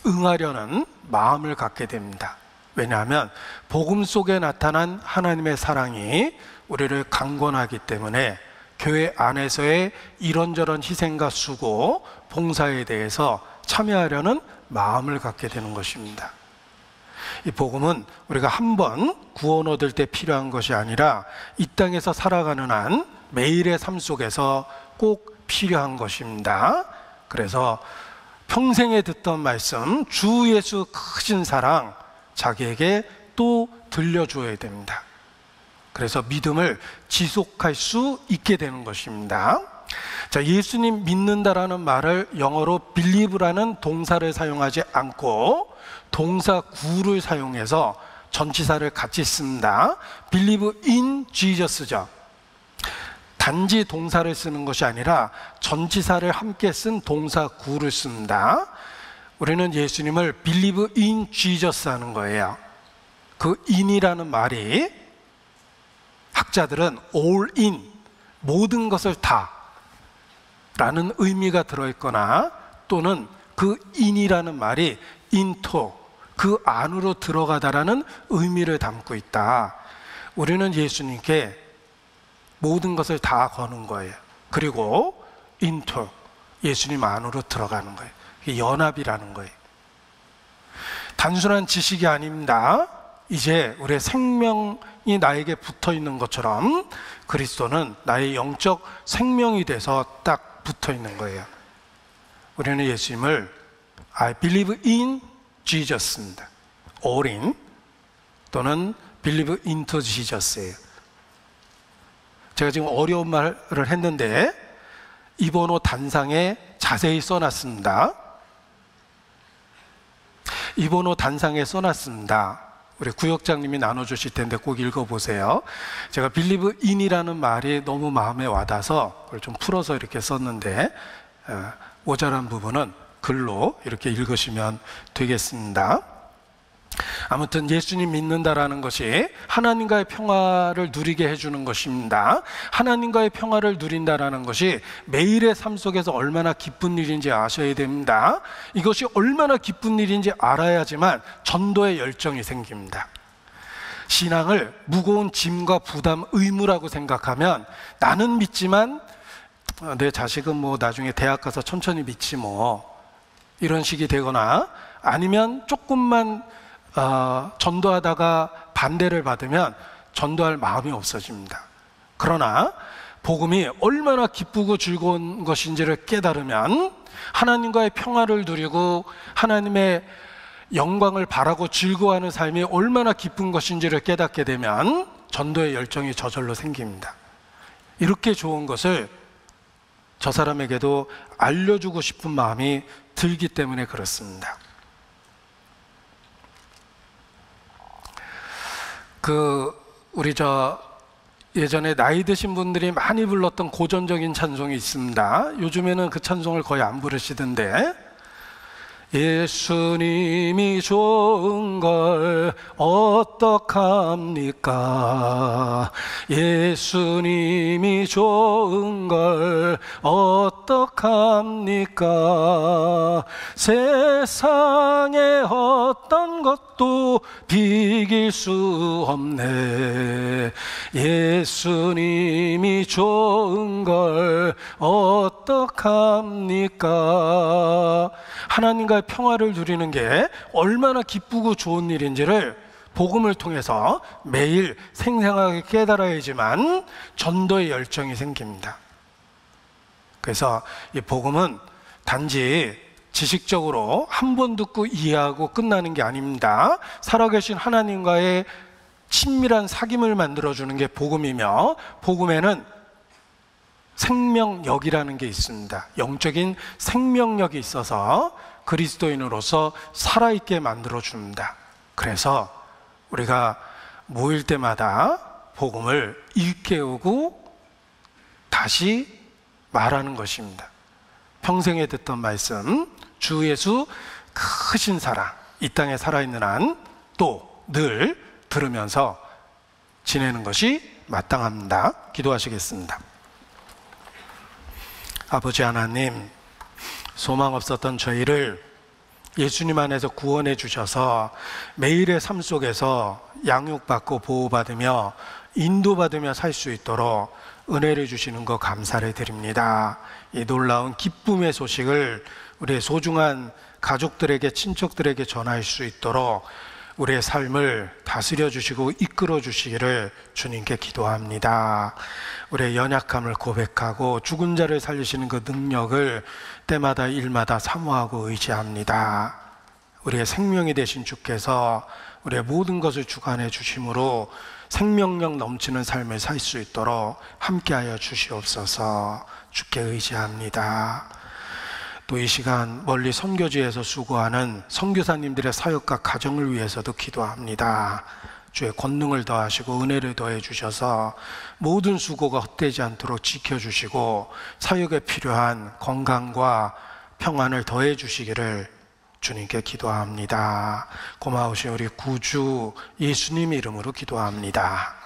응하려는 마음을 갖게 됩니다. 왜냐하면 복음 속에 나타난 하나님의 사랑이 우리를 강권하기 때문에 교회 안에서의 이런저런 희생과 수고, 봉사에 대해서 참여하려는 마음을 갖게 되는 것입니다. 이 복음은 우리가 한 번 구원 얻을 때 필요한 것이 아니라 이 땅에서 살아가는 한 매일의 삶 속에서 꼭 필요한 것입니다. 그래서 평생에 듣던 말씀, 주 예수 크신 사랑 자기에게 또 들려줘야 됩니다. 그래서 믿음을 지속할 수 있게 되는 것입니다. 자, 예수님 믿는다라는 말을 영어로 believe라는 동사를 사용하지 않고 동사 구를 사용해서 전치사를 같이 씁니다. believe in Jesus죠. 단지 동사를 쓰는 것이 아니라 전치사를 함께 쓴 동사 구를 씁니다. 우리는 예수님을 believe in Jesus 하는 거예요. 그 in이라는 말이 학자들은 all in, 모든 것을 다 라는 의미가 들어있거나 또는 그 in이라는 말이 into, 그 안으로 들어가다라는 의미를 담고 있다. 우리는 예수님께 모든 것을 다 거는 거예요. 그리고 into, 예수님 안으로 들어가는 거예요. 이게 연합이라는 거예요. 단순한 지식이 아닙니다. 이제 우리의 생명이 나에게 붙어 있는 것처럼 그리스도는 나의 영적 생명이 돼서 딱 붙어 있는 거예요. 우리는 예수님을 I believe in Jesus입니다. all in 또는 believe into Jesus예요. 제가 지금 어려운 말을 했는데 이번호 단상에 자세히 써놨습니다. 이번호 단상에 써놨습니다. 우리 구역장님이 나눠주실 텐데 꼭 읽어보세요. 제가 believe in이라는 말이 너무 마음에 와닿아서 그걸 좀 풀어서 이렇게 썼는데 모자란 부분은 글로 이렇게 읽으시면 되겠습니다. 아무튼 예수님 믿는다라는 것이 하나님과의 평화를 누리게 해주는 것입니다. 하나님과의 평화를 누린다라는 것이 매일의 삶 속에서 얼마나 기쁜 일인지 아셔야 됩니다. 이것이 얼마나 기쁜 일인지 알아야지만 전도의 열정이 생깁니다. 신앙을 무거운 짐과 부담, 의무라고 생각하면 나는 믿지만 내 자식은 뭐 나중에 대학 가서 천천히 믿지 뭐 이런 식이 되거나 아니면 조금만 전도하다가 반대를 받으면 전도할 마음이 없어집니다. 그러나 복음이 얼마나 기쁘고 즐거운 것인지를 깨달으면 하나님과의 평화를 누리고 하나님의 영광을 바라고 즐거워하는 삶이 얼마나 기쁜 것인지를 깨닫게 되면 전도의 열정이 저절로 생깁니다. 이렇게 좋은 것을 저 사람에게도 알려주고 싶은 마음이 들기 때문에 그렇습니다. 우리 예전에 나이 드신 분들이 많이 불렀던 고전적인 찬송이 있습니다. 요즘에는 그 찬송을 거의 안 부르시던데, 예수님이 좋은 걸 어떡합니까? 예수님이 좋은 걸 어떡합니까? 세상의 어떤 것도 비길 수 없네. 예수님이 좋은 걸 어떡합니까? 하나님과의 평화를 누리는 게 얼마나 기쁘고 좋은 일인지를 복음을 통해서 매일 생생하게 깨달아야지만 전도의 열정이 생깁니다. 그래서 이 복음은 단지 지식적으로 한 번 듣고 이해하고 끝나는 게 아닙니다. 살아계신 하나님과의 친밀한 사귐을 만들어주는 게 복음이며, 복음에는 생명력이라는 게 있습니다. 영적인 생명력이 있어서 그리스도인으로서 살아있게 만들어줍니다. 그래서 우리가 모일 때마다 복음을 일깨우고 다시 말하는 것입니다. 평생에 듣던 말씀, 주 예수 크신 사랑, 이 땅에 살아있는 한 또 늘 들으면서 지내는 것이 마땅합니다. 기도하시겠습니다. 아버지 하나님, 소망 없었던 저희를 예수님 안에서 구원해 주셔서 매일의 삶 속에서 양육받고 보호받으며 인도받으며 살 수 있도록 은혜를 주시는 것 감사를 드립니다. 이 놀라운 기쁨의 소식을 우리의 소중한 가족들에게, 친척들에게 전할 수 있도록 우리의 삶을 다스려 주시고 이끌어 주시기를 주님께 기도합니다. 우리의 연약함을 고백하고 죽은 자를 살리시는 그 능력을 때마다 일마다 사모하고 의지합니다. 우리의 생명이 되신 주께서 우리의 모든 것을 주관해 주심으로 생명력 넘치는 삶을 살 수 있도록 함께하여 주시옵소서. 주께 의지합니다. 또 이 시간 멀리 선교지에서 수고하는 선교사님들의 사역과 가정을 위해서도 기도합니다. 주의 권능을 더하시고 은혜를 더해 주셔서 모든 수고가 헛되지 않도록 지켜주시고 사역에 필요한 건강과 평안을 더해 주시기를 주님께 기도합니다. 고마우신 우리 구주 예수님 이름으로 기도합니다.